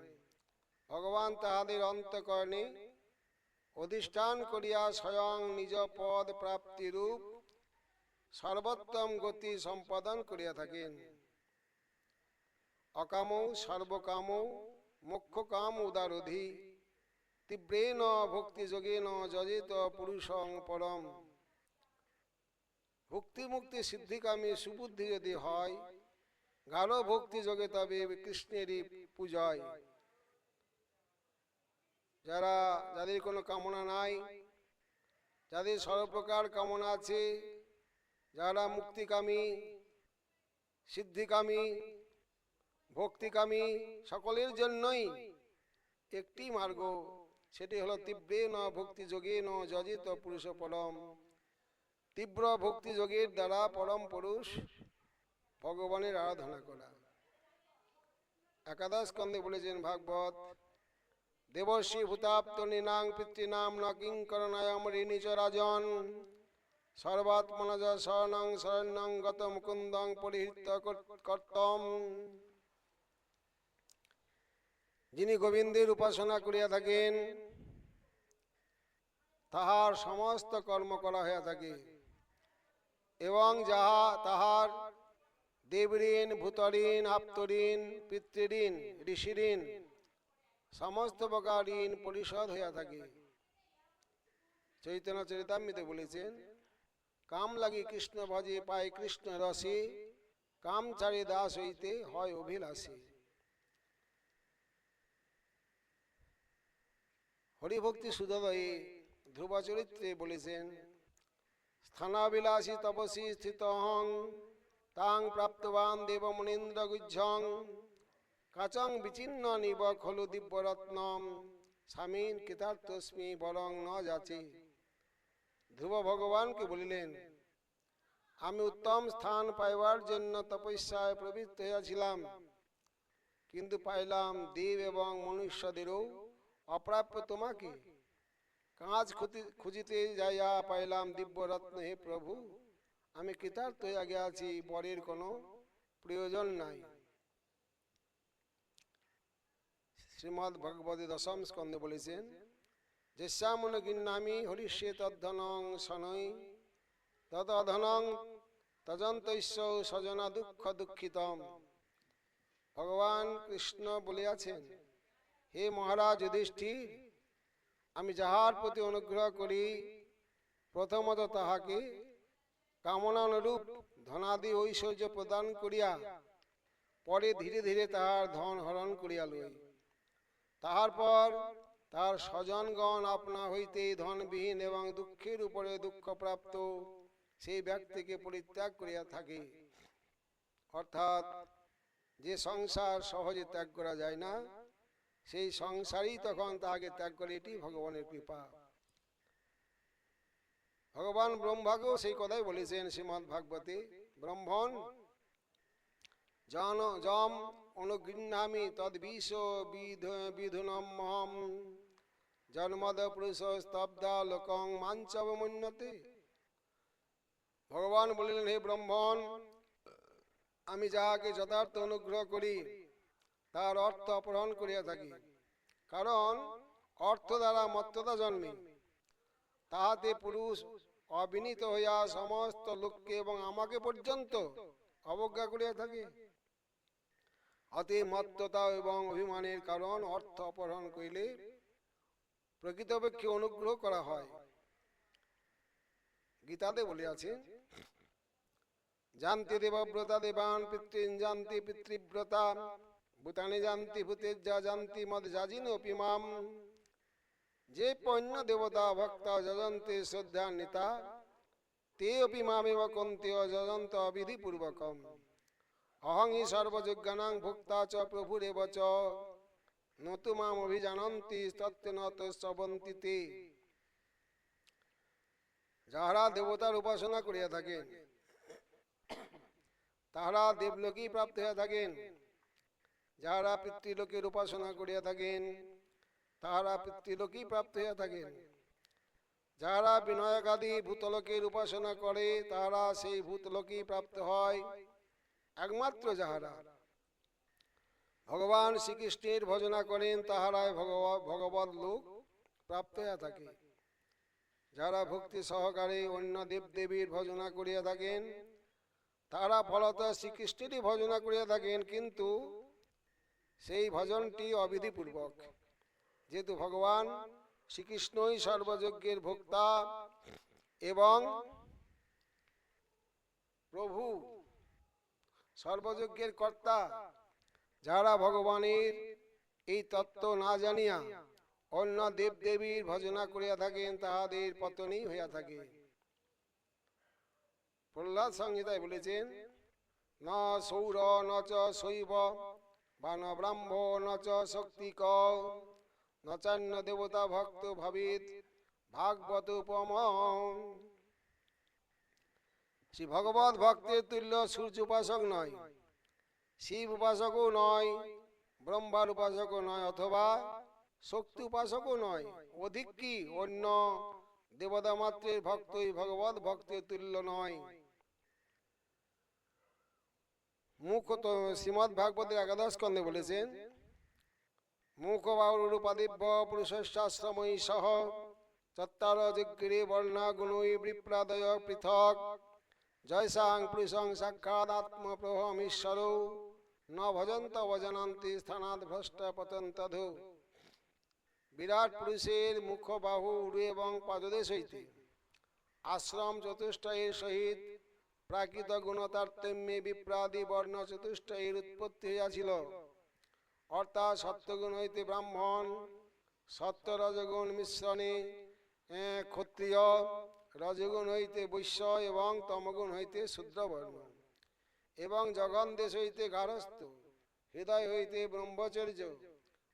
ভগবান তাহাদের অন্তঃকরণে অধিষ্ঠান করিয়া স্বয়ং নিজ পদ প্রাপ্তিরূপ সর্বোত্তম গতি সম্পাদন করিয়া থাকেন। অকাম সর্বকাম মোক্ষকাম উদারধি তীব্রেণ ভক্তিযোগেন যজেত পুরুষং পরম। ভক্তি মুক্তি সিদ্ধিকামী সুবুদ্ধি যদি হয়, গাঢ় ভক্তি যোগে তবে কৃষ্ণেরই পূজায়। যাদের কোনো কামনা নাই, যাদের সর্বপ্রকার কামনা আছে, যারা মুক্তিকামী, সিদ্ধিকামী, ভক্তিকামী, সকলের জন্যই একটি মার্গ, সেটি হলো তীব্রেণ ভক্তি যোগেন যজিত পুরুষ পরম। তীব্র ভক্তি যোগের দ্বারা পরম পুরুষ ভগবানের আরাধনা করা। একাদশ স্কন্ধে বলেছেন ভাগবত, দেবর্ষি ভূতাপ্ত নিনাং পিতৃনাম ন কিঙ্করণায়ম ঋণীচ রাজন সর্বাত্মনজ শরণং শরণ্যং গত মুকুন্দং পরিহৃত কর্তম। যিনি গোবিন্দের উপাসনা করিয়া থাকেন তাহার সমস্ত কর্ম করা হইয়া থাকে, এবং যাহা তাহার দেবঋণ, ভূতঋণ, আপ্তঋণ, পিতৃঋণ, ঋষিঋণ সমস্ত প্রকার ঋণ পরিশোধ হইয়া থাকে। চৈতন্য চরিতামৃতে বলেছেন, কাম লাগি কৃষ্ণ ভজে পায় কৃষ্ণ রসে কাম ছাড়ে দাস হইতে হয় অভিলাষী। হরিভক্তি সুধোদয়ে ধ্রুব চরিত্রে বলেছেন, স্থানাবিলাসী তপসী স্থিতহং তাং প্রাপ্তবান দেব মুনীন্দ্র গুজ্জং কাচং বিচিন্ন নিব খলু দিব্যরত্নম স্বামীন কৃতার্থস্মি বরং ন যাচে। ধ্রুব ভগবানকে বলিলেন, আমি উত্তম স্থান পাইবার জন্য তপস্যায় প্রবৃত্ত হইয়াছিলাম, কিন্তু পাইলাম দেব এবং মনুষ্যদেরও অপ্রাপ্য তোমাকে। কাঁচ খুঁজিতে যাইয়া পাইলাম দিব্যরত্ন, হে প্রভু আমি কৃতার্থ হইয়া গিয়াছি, বরের কোনো প্রয়োজন নাই। শ্রীমদ্ ভগবতে দশম স্কন্ধে বলেছেন, যেস্যামন গিন্নামি হরিষ্যে তদ্ধনং শনৈ তদধনং তজন্তৈস্য স্বজনা দুঃখ দুঃখিতম। ভগবান কৃষ্ণ বলিয়াছেন, হে মহারাজ যুধিষ্ঠির, আমি যাহার প্রতি অনুগ্রহ করি প্রথমত তাহাকে কামনানুরূপ ধনাদি ঐশ্বর্য প্রদান করিয়া পরে ধীরে ধীরে তাহার ধন হরণ করিয়া লই। তাহার পর তার স্বজনগণ আপনা হইতে ধনবিহীন এবং দুঃখের উপরে দুঃখপ্রাপ্ত সেই ব্যক্তিকে পরিত্যাগ করিয়া থাকে। অর্থাৎ যে সংসার সহজে ত্যাগ করা যায় না, সেই সংসারই তখন তাহাকে ত্যাগ করে, এটি ভগবানের কৃপা। ভগবান ব্রহ্মাকেও সেই কথাই বলেছেন শ্রীমদ্ ভাগবতে, ব্রহ্মণ যম অনুগৃহ্ণামি তদ্বিষ বিধুনমহম জন্মদ পুরুষ স্তব্ধা লোকং মাঞ্চবমন্যতে। ভগবান বলিলেন, হে ব্রহ্মণ, আমি যাহাকে যথার্থ অনুগ্রহ করি তার অর্থ অপহরণ করিয়া থাকি। কারণ অর্থ দ্বারা মত্ততা জন্মে, তাহাতে পুরুষ অবিনীত হইয়া সমস্ত লোককে এবং আমাকে পর্যন্ত অবজ্ঞা করিয়া থাকে। অতি মত্ততা এবং অভিমানের কারণ অর্থ অপহরণ করিলে প্রকৃতপক্ষে অনুগ্রহ করা হয়। গীতাতে বলিয়াছে, জানতি দেবব্রতা দেবান পিতৃন জানতি পিতৃব্রতা ভূতানি জানতি ভূতেজ্জা জানতি মদ যাজিনোপি মাম। যে পণ্য দেবতা ভক্তা যজন্তে শ্রদ্ধান্বিতা তে অপি মামেব কন্তেয় যজন্ত অবিধি পূর্বকম। অহং হি সর্বযজ্ঞানাং ভোক্তা চ প্রভুরেব চ নতু মাম অভিজানন্তি তত্ত্বেন তস্বন্তি তে। যাহারা দেবতার উপাসনা করিয়া থাকেন তাহারা দেবলোকেই প্রাপ্ত হইয়া থাকেন। যাহারা পিতৃলোকের উপাসনা করিয়া থাকেন তাহারা পিতৃলোকেই প্রাপ্ত হইয়া থাকেন। যাহারা বিনায়ক আদি ভূতলোকের উপাসনা করে তাহারা সেই ভূতলোকেই প্রাপ্ত হয়। একমাত্র যাহারা ভগবান শ্রীকৃষ্ণের ভজনা করেন তাহারাই ভগবৎ লোক প্রাপ্ত হইয়া থাকে। যারা ভক্তি সহকারে অন্য দেবদেবীর ভজনা করিয়া থাকেন তারা ফলত শ্রীকৃষ্ণেরই ভজনা করিয়া থাকেন, কিন্তু সেই ভজনটি অবিধিপূর্বক। যেহেতু ভগবান শ্রীকৃষ্ণই সর্বযজ্ঞের ভোক্তা এবং প্রভু, সর্বযজ্ঞের কর্তা, যারা ভগবানের এই তত্ত্ব না জানিয়া অন্য দেবদেবীর ভজনা করিয়া থাকেন তাহাদের পতনই হইয়া থাকে। প্রহ্লাদ সংহিতায় বলেছেন, ন সৌর ন চ শৈব বা ন ব্রাহ্ম ন চ শক্তিক ন চান্য দেবতা ভক্ত ভাবিত ভাগবত উপম। শ্রী ভগবত ভক্তের তুল্য সূর্য উপাসক নয়, শিব উপাসকও নয়, ব্রহ্মার উপাসকও নয়, অথবা শক্তি উপাসকও নয়। অধিক কি অন্য দেবতা মাত্রের ভক্তই ভগবত ভক্তের তুল্য নয়। মুখ তো শ্রীমদ্ ভাগবতের একাদশ স্কন্ধে বলেছেন, মুখ বাউরূপাদিব্য পুরুষাশ্রময়ী সহ চত্বার জিগ্রে বর্ণা গুণই বিপ্রাদয় পৃথক জয়সাং পুরুষং সাক্ষাদাত্মপ্রহমীশ্বর ন ভজন্ত ভজনান্তি স্থানাৎ ভ্রষ্ট পতন্তধু। বিরাট পুরুষের মুখ বাহু উড়ু এবং পাদদেশ হইতে আশ্রম চতুষ্টয়ের সহিত প্রাকৃত গুণতারতম্যে বিপ্রাদি বর্ণ চতুষ্টয়ের উৎপত্তি হইয়াছিল। অর্থাৎ সত্যগুণ হইতে ব্রাহ্মণ, সত্য রজগুণ মিশ্রণে ক্ষত্রিয়, রজগুণ হইতে বৈশ্য এবং তমগুণ হইতে শূদ্রবর্ণ, এবং জগন দেশ হইতে গারস্থ, হৃদয় হইতে ব্রহ্মচর্য,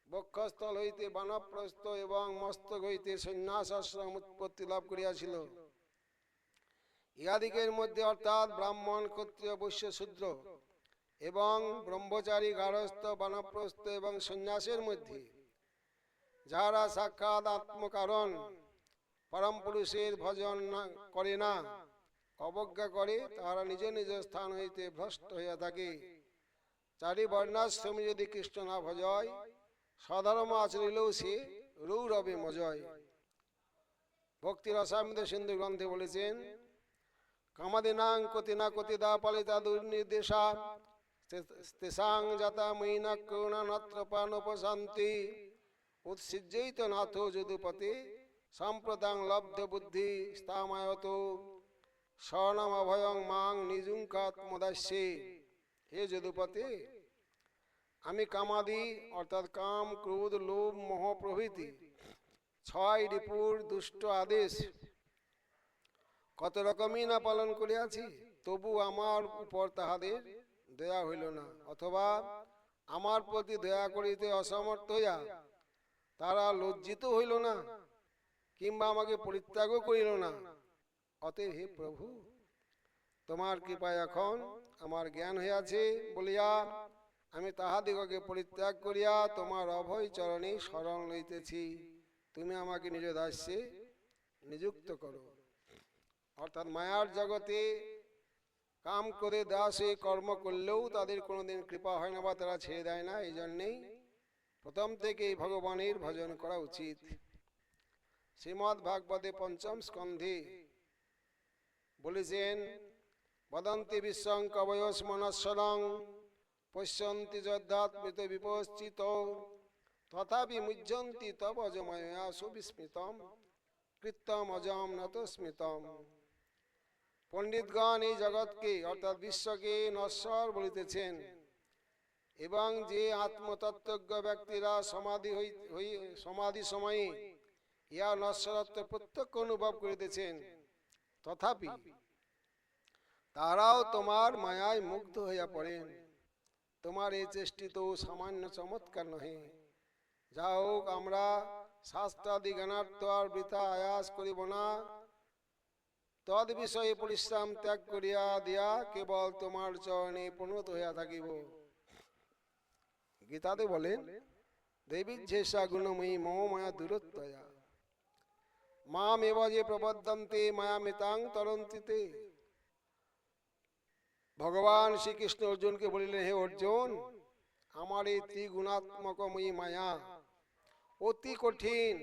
বক্ষস্থল হইতে বানপ্রস্থ এবং মস্তক হইতে সন্ন্যাস আশ্রম উৎপত্তি লাভ করিয়াছিল। ইহাদিকের মধ্যে অর্থাৎ ব্রাহ্মণ, ক্ষত্রিয়, বৈশ্য, শূদ্র এবং ব্রহ্মচারী, গারস্থ, বানপ্রস্থ এবং সন্ন্যাসের মধ্যে যাহারা সাক্ষাৎ আত্মকারণ পরম পুরুষের ভজন করে না, অবজ্ঞা করে, তাহারা নিজ নিজ স্থান হইতে ভ্রষ্ট হইয়া থাকে। চারি বর্ণাশ্রমী যদি কৃষ্ণ না ভজয়, সধর্ম আচরিলেও সে রৌরবে মজয়। ভক্তি রসামৃত সিন্ধু গ্রন্থে বলেছেন, কামাদিনাং কতিনা কতিদা পালিতা দুর্নির্দেশা তেসাং জাতা মৈনা করুণা নত্র প্রাণোপশান্তি উৎসিজ্জৈত নাথ যদুপতি সম্প্রদাং লব্ধ বুদ্ধি স্থামায়ত স্বর্ণমভয়ং মাং নিজুঙ্কাত্মদাস্যে। হে যদুপতি, আমি কামাদি অর্থাৎ কাম, ক্রোধ, লোভ, মোহ প্রভৃতি ছয় রিপুর দুষ্ট আদেশ কত রকমই না পালন করিয়াছি, তবু আমার উপর তাহাদের দয়া হইল না, অথবা আমার প্রতি দয়া করিতে অসমর্থ হইয়া তারা লজ্জিত হইল না, কিংবা আমাকে পরিত্যাগও করিল না। অতএব হে প্রভু, তোমার কৃপায় এখন আমার জ্ঞান হইয়াছে বলিয়া আমি তাহাদিগকে পরিত্যাগ করিয়া তোমার অভয় চরণে শরণ লইতেছি। তুমি আমাকে নিজ দাস্যে নিযুক্ত করো। অর্থাৎ মায়ার জগতে কাম করে দাসে কর্ম করলেও তাদের কোনোদিন কৃপা হয় না বা তারা ছেড়ে দেয় না। এই জন্যেই প্রথম থেকেই ভগবানের ভজন করা উচিত। শ্রীমদ্ ভাগবতে পঞ্চম স্কন্ধে বলেছেন, বদন্তি বিশ্বং কবয়স মনস্বরং পশ্যন্তি যদ্ধাত্মিত বিপশ্চিত তথাপি মুহ্যন্তি তব অজময়া সুবিস্মৃতম কৃত্যম অজম নত স্মৃতম। পণ্ডিতগণ এই জগৎকে অর্থাৎ বিশ্বকে নশ্বর বলিতেছেন, এবং যে আত্মতত্ত্বজ্ঞ ব্যক্তিরা সমাধি সময়ে ইহা নশ্বরত্ব প্রত্যক্ষ অনুভব করিতেছেন, তথাপি তারাও তোমার মায়ায় মুগ্ধ হইয়া পড়েন। তোমার এই চেষ্টিত সামান্য চমৎকার নহে। যা হোক, আমরা শাস্ত্রাদি জ্ঞানার্থ আর বৃথা আয়াস করিব না। তদ বিষয়ে পরিশ্রম ত্যাগ করিয়া দিয়া কেবল তোমার চরণে প্রণত হইয়া থাকিব। গীতাতে বলেন, দেবীজ্জেষা গুণময়ী মম মায়া দূরত্বয়া মাম এব যে প্রবদ্ধন্তে মায়ামিতাং তরন্তিতে। ভগবান শ্রীকৃষ্ণ অর্জুনকে বলিলেন, হে অর্জুন, আমার এই ত্রিগুণাত্মকময়ী মায়া অতি কঠিন।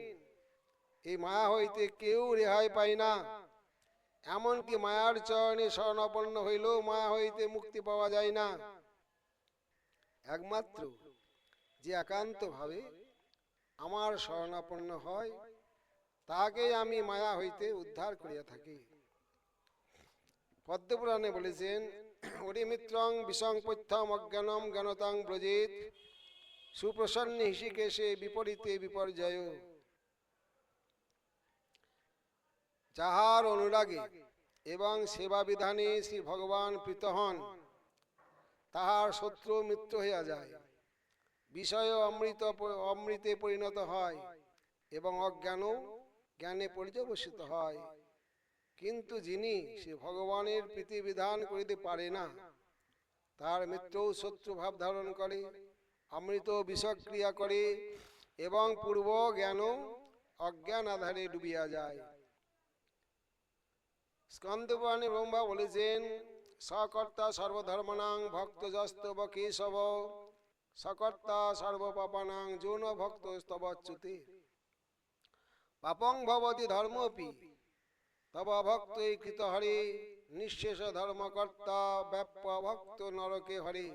এই মায়া হইতে কেউ রেহাই পায় না। এমনকি মায়ার চরণে শরণাপন্ন হইলেও মায়া হইতে মুক্তি পাওয়া যায় না। একমাত্র যে একান্ত ভাবে আমার শরণাপন্ন হয়, তাকেই আমি মায়া হইতে উদ্ধার করিয়া থাকি। পদ্মপুরাণে বলেছেন, অরিমিত্রং বিসংপথ্যম অজ্ঞানম জ্ঞানতাং ব্রজেত সুপ্রসন্ন হৃষিকেশে বিপরীতে বিপর্যয়। যাহার অনুরাগে এবং সেবা বিধানে শ্রী ভগবান প্রীত হন, তাহার শত্রু মিত্র হইয়া যায়, বিষয় অমৃতে পরিণত হয় এবং অজ্ঞান জ্ঞানে পর্যবসিত হয়। কিন্তু যিনি সে ভগবানের প্রীতি বিধান করিতে পারে না, তার মিত্রও শত্রু ভাব ধারণ করে, অমৃত বিষক্রিয়া করে এবং পূর্ব জ্ঞান অজ্ঞান আধারে ডুবিয়া যায়। স্কন্দপুরাণে ব্রহ্মা বলেছেন, সকর্তা সর্বধর্মনাং ভক্তজস্তব কেশব সকর্তা সর্বপাপানাং যৌন ভক্ত স্তবচ্যুতে পাপং ভবতি ধর্মপি তব ভক্তই কৃত হরে নিঃশেষ ধর্মকর্তা ব্যাপ্য ভক্ত নরকে হরে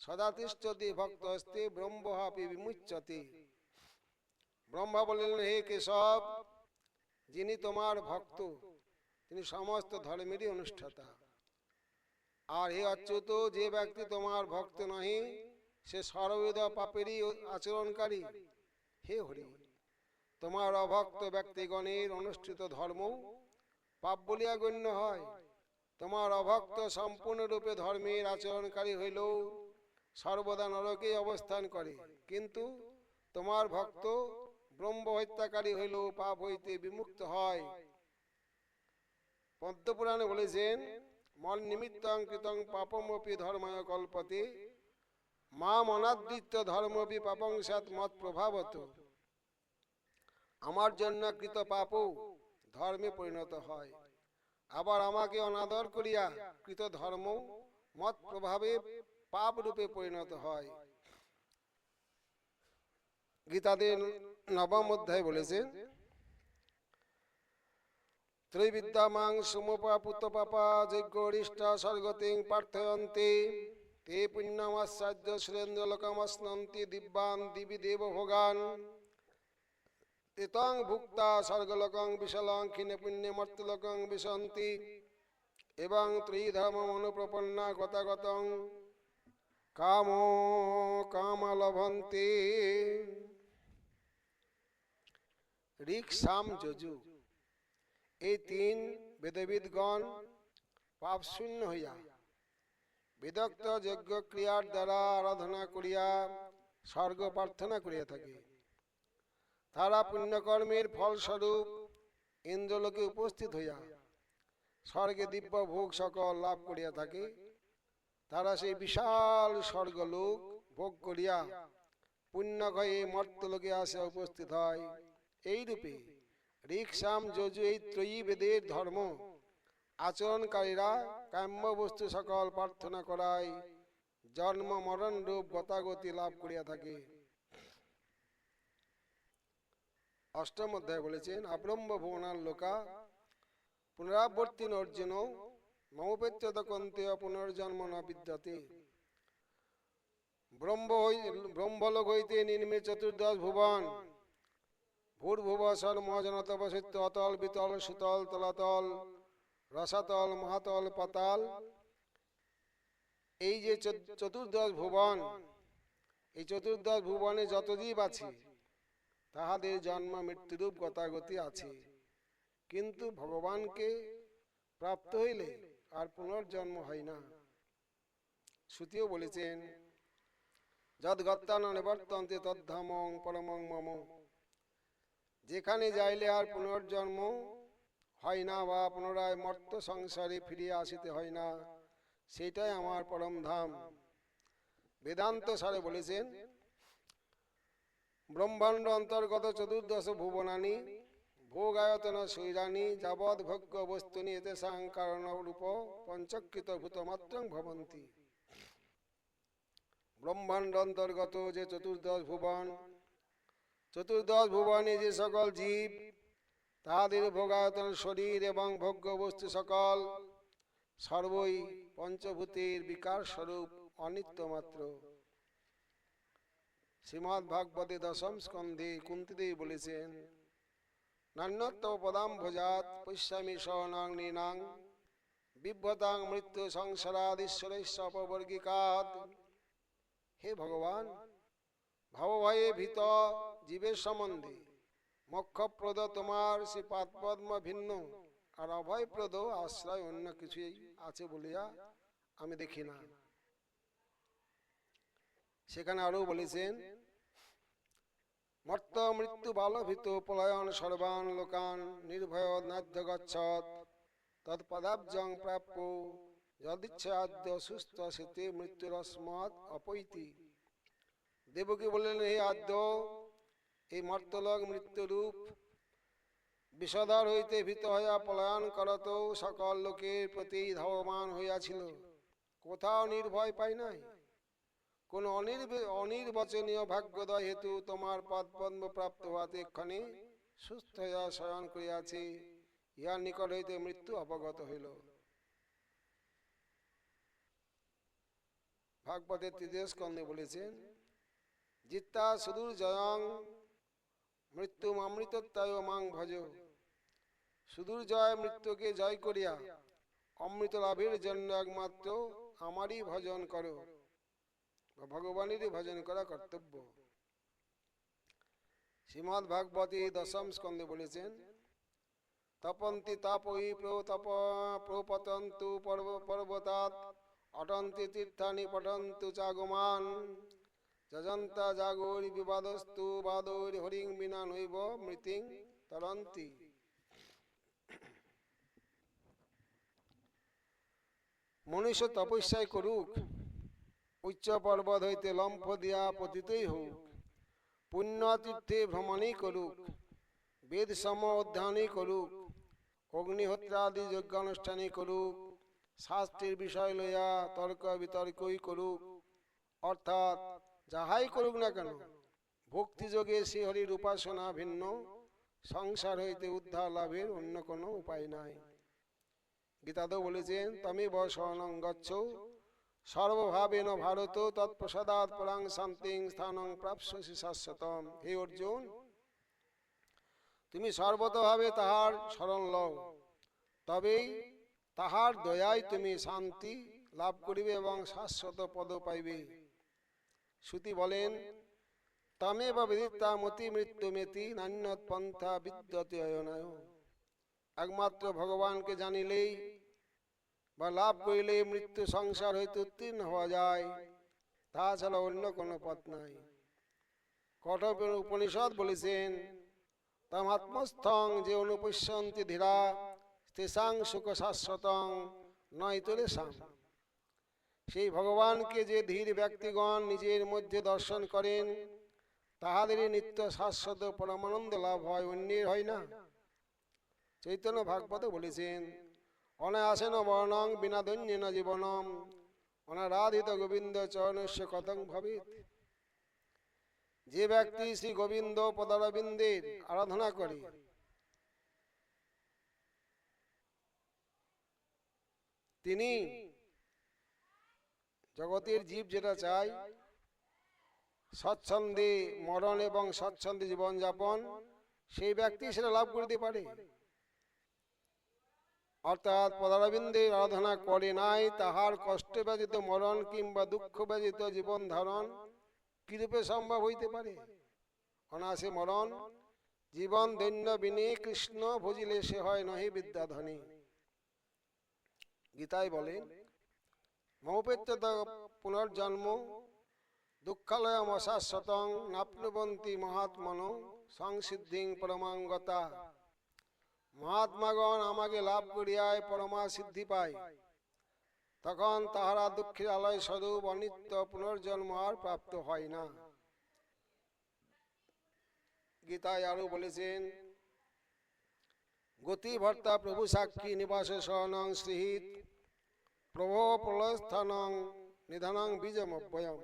সদা তিষ্ঠতি ভক্তস্তে ব্রহ্মহাপি বিমুচ্যতে। ব্রহ্মা বললেন, হে কেশব, যিনি তোমার ভক্ত তিনি সমস্ত ধর্মেরই অনুষ্ঠাতা। আর হে অচ্যুত, যে ব্যক্তি তোমার ভক্ত নহে সে সর্ববিধ পাপেরই আচরণকারী। হে হরি, তোমার অভক্ত ব্যক্তিগণের অনুষ্ঠিত ধর্ম পাপ বলিয়া গণ্য হয়। তোমার অভক্ত সম্পূর্ণরূপে ধর্মের আচরণকারী হইলেও সর্বদা নরকেই অবস্থান করে, কিন্তু তোমার ভক্ত ব্রহ্ম হত্যাকারী হইলেও পাপ হইতে বিমুক্ত হয়। পদ্মপুরাণে বলেছেন, মন নিমিত্তং কৃতং পাপমপি ধর্মায় কল্পতে মাম অনাদৃত্য ধর্মপি পাপং স্যাৎ মত প্রভাবত। আমার জন্য কৃত পাপও ধর্মে পরিণত হয়, আবার আমাকে অনাদর করিয়া কৃত ধর্ম মত প্রভাবে পাপ রূপে পরিণত হয়। গীতাতে নবম অধ্যায় বলেছেন, ত্রৈবিদ্যামাং সুমোপাপুত পাপা যজ্ঞরিষ্টা স্বর্গতিং প্রার্থয়ন্তে তে পুণ্যমাশ্চাদ্য সুরেন্দ্রলোকমশ্নন্তি দিব্যান দিবি দেব ভোগান তেতং ভুক্তা স্বর্গলোকং বিশালং ক্ষীণে পুণ্যে মর্ত্যলোকং বিশন্তি এবং ত্রিধর্ম অনুপ্রপন্না গতাগতং কাম কামলভন্তে। ঋক সাম যজু, এই তিন বেদবিদগণ পাপ শূন্য হইয়া বিদগ্ধ যজ্ঞ ক্রিয়ার দ্বারা আরাধনা করিয়া স্বর্গ প্রার্থনা করিয়া থাকে। তারা পুণ্যকর্মের ফলস্বরূপ ইন্দ্রলোকে উপস্থিত হইয়া স্বর্গে দিব্য ভোগ সকল লাভ করিয়া থাকে। তারা সেই বিশাল স্বর্গলোক ভোগ করিয়া পুণ্যক্ষয়ে মর্তলোকে আসিয়া উপস্থিত হয়। এইরূপে ঋক সাম যজু এই ত্রয়ী বেদের ধর্ম আচরণকারীরা কাম্য বস্তু সকল প্রার্থনা করায় জন্ম মরণ রূপ গতাগতি লাভ করিয়া থাকে। অষ্টম অধ্যায় বলেছেন, আব্রহ্ম ভুবনার লোকা পুনরাবর্তী অর্জুন মমপেত্য কন্তেয় পুনর্জন্ম ন বিদ্যতে। ব্রহ্মলোক হইতে নিম্নে চতুর্দশ ভুবন, ভূর্ভুবস্বর মহাজনতব সত্য অতল বিতল সুতল তলাতল রসাতল মহাতল পাতাল, এই যে চতুর্দশ ভুবন, এই চতুর্দশ ভুবনে যত জীব আছে তাহাদের জন্ম মৃত্যুরূপ গতাগতি আছে, কিন্তু ভগবানকে প্রাপ্ত হইলে আর পুনর্জন্ম হয় না। শ্রুতিও বলেছেন, যদ গত্তান নিবর্তন্তে তদ্ধামং পরমং মম, যেখানে যাইলে আর পুনর্জন্ম হয় না বা পুনরায় মর্ত সংসারে ফিরিয়া আসিতে হয় না, সেটাই আমার পরম ধাম। বেদান্ত সারে বলেছেন, ব্রহ্মাণ্ড অন্তর্গত চতুর্দশ ভুবনানি ভোগায়তন শৈরানি যাবৎ ভোগ্য বস্তুনি এতেষাং কারণ রূপ পঞ্চকৃত ভূতমাত্রং ভবন্তি। ব্রহ্মাণ্ড অন্তর্গত যে চতুর্দশ ভুবন, চতুর্দশ ভুবনে যে সকল জীব, তাহাদের ভোগায়তন শরীর এবং ভোগ্য বস্তু সকল সর্বই পঞ্চভূতের বিকার স্বরূপ অনিত্য মাত্র। শ্রীমদ্ ভাগবতে দশম স্কন্ধে কুন্তিদেবী বলেছেন, নান্যত্ব পদাম ভোজাত পশ্যামি শরণাং নৃণাং বিভ্রতাং মৃত্যু সংসারাদীশ্বরেশ্ব অপবর্গিকাৎ। হে ভগবান, ভাবভয়ে ভীত জীবের সম্বন্ধে মোক্ষপ্রদ তোমার সে পাদপদ্ম ভিন্ন, আর অভয়প্রদ আশ্রয় অন্য কিছুই আছে বলিয়া আমি দেখি না। সেখানে আরো বলেছেন, মর্ত মৃত্যু বালভীত পলায়ন সর্বান লোকান নির্ভয় নাদ্য গচ্ছত তৎপদাব্জং প্রাপ্য যদিচ্ছাদ্য সুস্থ সেতে মৃত্যুরস্মাৎ অপৈতি। দেবকী বললেন, হে আদ্য, এই মর্তলোক মৃত্যুরূপ বিষধর হইতে ভীত হইয়া পলায়ন করত সকল লোকের প্রতি ধাবমান হইয়াছিল, কোথাও নির্ভয় পাই নাই। কোন অনির্বচনীয় ভাগ্যোদয় হেতু তোমার পদপদ্ম প্রাপ্ত হওয়াতে এক্ষণে সুস্থ হইয়া শয়ন করিয়াছে, ইহার নিকট হইতে মৃত্যু অবগত হইল। ভাগবতের তৃতীয় স্কন্ধে বলেছেন, জিত্তা সুদূর জয়ং মৃত্যু অমৃতত্বয় মাং ভজ। সুদূর জয় মৃত্যুকে জয় করিয়া অমৃত লাভের জন্য একমাত্র আমারই ভজন করো, ভগবানেরই ভজন করা কর্তব্য। শ্রীমদ্ ভাগবতী দশম স্কন্ধে বলেছেন, তপন্তি তাপয়ী প্রপতন্তু পর্বতাৎ অটন্তি তীর্থানি পঠন্তু চাগমান যজন্তা জাগরি বিবাদস্তু বাদৈর হরিং বিনা নৈব মৃতিং তরন্তি। মনুষ্য তপস্যায় করুক, উচ্চ পর্বত হইতে লম্ফ দিয়া পতিতই হোক, পুণ্য তীর্থে ভ্রমণই করুক, বেদ সম অধ্যয়নই করুক, অগ্নিহোত্রাদি যজ্ঞানুষ্ঠানই করুক, শাস্ত্রের বিষয় লইয়া তর্ক বিতর্কই করুক, অর্থাৎ যাহাই করুক না কেন, ভক্তিযোগে শ্রীহরির উপাসনা ভিন্ন সংসার হইতে উদ্ধার লাভের অন্য কোনো উপায় নাই। গীতাতেও বলেছেন, তমেব শরণং গচ্ছ সর্বভাবেন ভারত তৎপ্রসাদাৎ পরাং শান্তিং স্থানং প্রাপ্স্যসি শাশ্বতম। হে অর্জুন, তুমি সর্বতভাবে তাহার শরণ লও, তবেই তাহার দয়ায় তুমি শান্তি লাভ করিবে এবং শাশ্বত পদ পাইবে। শ্রুতি বলেন, তমেব বিদিতা মতি মৃত্যুমেতি নান্যৎ পন্থা বিদ্যতে অয়নায়। একমাত্র ভগবানকে জানিলেই বা লাভ করিলেই মৃত্যু সংসার হইতে উত্তীর্ণ হওয়া যায়, তাছাড়া অন্য কোনো পথ নাই। কঠোর উপনিষদ বলেছেন, তম আত্মস্থং যে অনুপশ্যন্তি ধীরা তেষাং সুখ শাশ্বতং নয়তরেষাং। সেই ভগবানকে যে ধীর ব্যক্তিগণ নিজের মধ্যে দর্শন করেন, তাহাদেরই নিত্য শাশ্বত পরমানন্দ লাভ হয়, অন্যের হয় না। চৈতন্য ভাগবতে বলেছেন, অনায়াসেন বর্ণং বিনা দৈন্যেন জীবনম অনারাধিত গোবিন্দ চরণস্য কথং ভবেৎ। যে ব্যক্তি শ্রী গোবিন্দ পদারবিন্দের আরাধনা করে, তিনি জগতের জীব যেটা চায়, স্বচ্ছন্দে মরণ এবং স্বচ্ছন্দে জীবনযাপন, সেই ব্যক্তি সেটা লাভ করতে পারে। অর্থাৎ পদারবিন্দের আরাধনা করে নাই, তাহার কষ্ট ব্যতীত মরণ কিংবা দুঃখ ব্যতীত জীবন ধারণ কিরূপে সম্ভব হইতে পারে? অনাসে মরণ জীবন দৈন্য বিনে কৃষ্ণ ভজিলে সে হয় নহি বিদ্যাধনী। গীতায় বলেন, মৌপেত্য পুনর্জন্ম দুঃখালয়ম অশাশ্বতং নাপ্নুবন্তি মহাত্মনো সংসিদ্ধিং পরমাঙ্গতা। মহাত্মাগণ আমাকে লাভ করিয়ায় পরমা সিদ্ধি পায়, তখন তাহারা দুঃখের আলয় স্বরূপ অনিত্য পুনর্জন্ম আর প্রাপ্ত হয় না। গীতায় আরো বলেছেন, গতি ভর্তা প্রভু সাক্ষী নিবাস শরণং শ্রীহিত প্রভো প্রলয়স্থানং নিধানং বীজমব্যয়ম।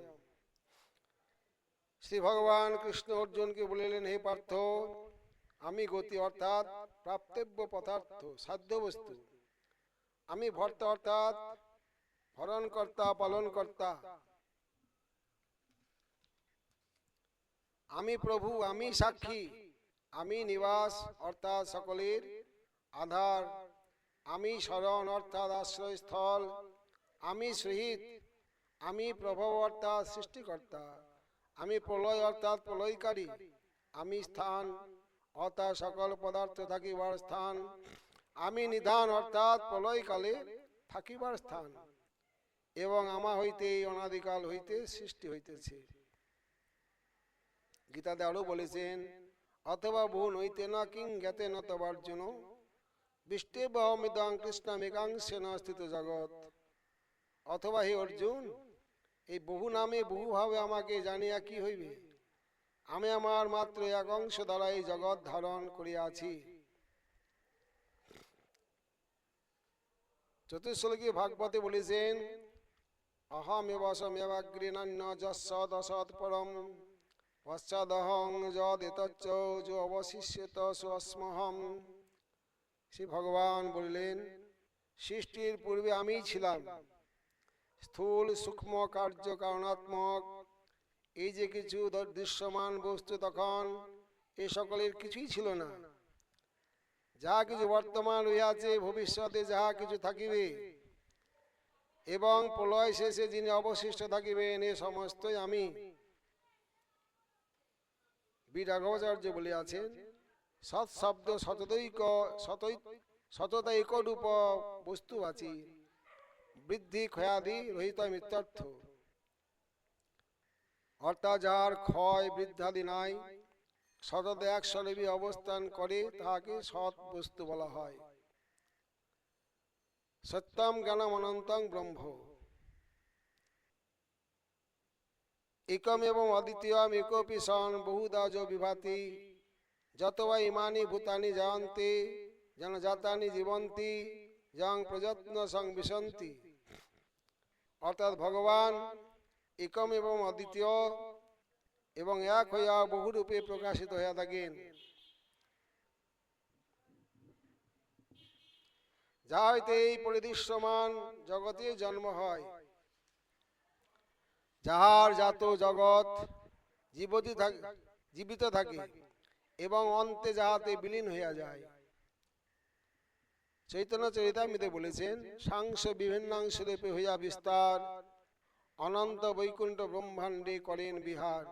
শ্রী ভগবান কৃষ্ণ অর্জুনকে বলিলেন, হে পার্থ, আমি গতি অর্থাৎ প্রাপ্তব্য পদার্থ সাধ্য বস্তু, আমি ভর্তা অর্থাৎ হরণকর্তা পালনকর্তা, আমি প্রভু, আমি সাক্ষী, আমি নিবাস অর্থাৎ সকলের আধার, আমি শরণ অর্থাৎ আশ্রয়স্থল, আমি সহিত, আমি প্রভব অর্থাৎ সৃষ্টিকর্তা, আমি প্রলয় অর্থাৎ প্রলয়কারী, আমি স্থান অর্থাৎ সকল পদার্থ থাকিবার স্থান, আমি নিধান অর্থাৎ প্রলয়কালে থাকিবার স্থান, এবং আমা হইতে অনাদিকাল হইতে সৃষ্টি হইতেছে। গীতাতে আরো বলেছেন, অথবা বহু নইতে না কিং জ্ঞাতে ন তবার্জুন বিষ্টেবহমিদং কৃষ্ণমেকাংশেন স্থিত জগৎ। অথবা হে অর্জুন, এই বহু নামে বহুভাবে আমাকে জানিয়া কি হইবে? আমি আমার মাত্র এক অংশ দ্বারা এই জগৎ ধারণ করিয়াছি। চতুর্শ্লোকী ভাগবতে বলেছেন, অহমেব সময়েবাগ্রিনান্য যস্য দশৎ পরম পশ্চাদহং যদেতচ্চ যো অবশিষ্যেত স্বস্মহম। শ্রী ভগবান বললেন, সৃষ্টির পূর্বে আমিই ছিলাম। স্থূল সূক্ষ্ম কার্য কারণাত্মক এই যে কিছু দৃশ্যমান বস্তু, তখন এ সকলের কিছুই ছিল না। যাহা কিছু বর্তমান রহিয়াছে, ভবিষ্যতে যাহা কিছু থাকিবে, এবং প্রলয় শেষে যিনি অবশিষ্ট থাকিবেন, এ সমস্তই আমি। বিরাঘবাচার্য বলিয়াছেন, সৎ শব্দ সততৈক রূপ বস্তু আছি, বৃদ্ধি ক্ষয়াদি রহিত মিত্যার্থ। অর্থাৎ যার ক্ষয় বৃদ্ধাদি নাই, সতত এক স্বরূপে অবস্থান করে, তাহাকে সৎ বস্তু বলা হয়। সত্যম জ্ঞানম অনন্তং ব্রহ্ম একম এবং অদ্বিতীয়ম একোপি সন বহুধা যো বিভাতি যত বা ইমানি ভূতানি জায়ন্তে যেন জাতানি জীবন্তি যং প্রযত্ন সংবিশন্তি। অর্থাৎ ভগবান একম এবং অদ্বিতীয় এবং এক হইয়া বহুরূপে প্রকাশিত হইয়া থাকেন। যাহা হইতে এই পরিদৃশ্যমান জগতে জন্ম হয়, যাহার জাত জগৎ জীবিত থাকে এবং অন্তে যাহাতে বিলীন হইয়া যায়। চৈতন্য চরিতামৃতে বলেছেন, সাংস বিভিন্নাংশ রূপে হইয়া বিস্তার অনন্ত বৈকুণ্ঠ ব্রহ্মাণ্ডে করেন বিহার।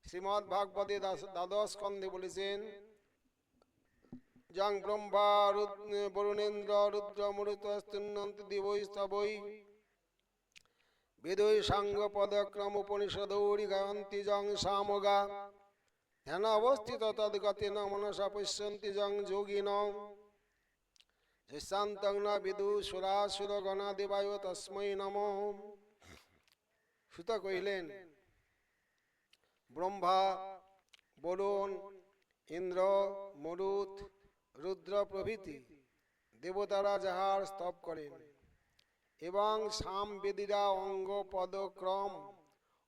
শ্রীমদ্ ভাগবতে দ্বাদশ স্কন্ধে বলেছেন, যং ব্রহ্মা বরুণেন্দ্র রুদ্র মরুতস্তুন্নন্তি দিবৈ স্তবৈ বেদৈ সাঙ্গ পদক্রম উপনিষদৌরি গায়ন্তি যং সামগা ধ্যান অবস্থিত তদ্গতেন মনসা পশ্যন্তি যং যোগিনঃ শিষ্যান্তং ন বিদু সুরাসুর গণা দেবায় তস্मै নমঃ। সুত কহিলেন, ব্রহ্মা, বরুণ, ইন্দ্র, মরুত, রুদ্র প্রভৃতি দেবতারা যাহার স্তব করেন এবং সামবেদীরা অঙ্গ পদক্রম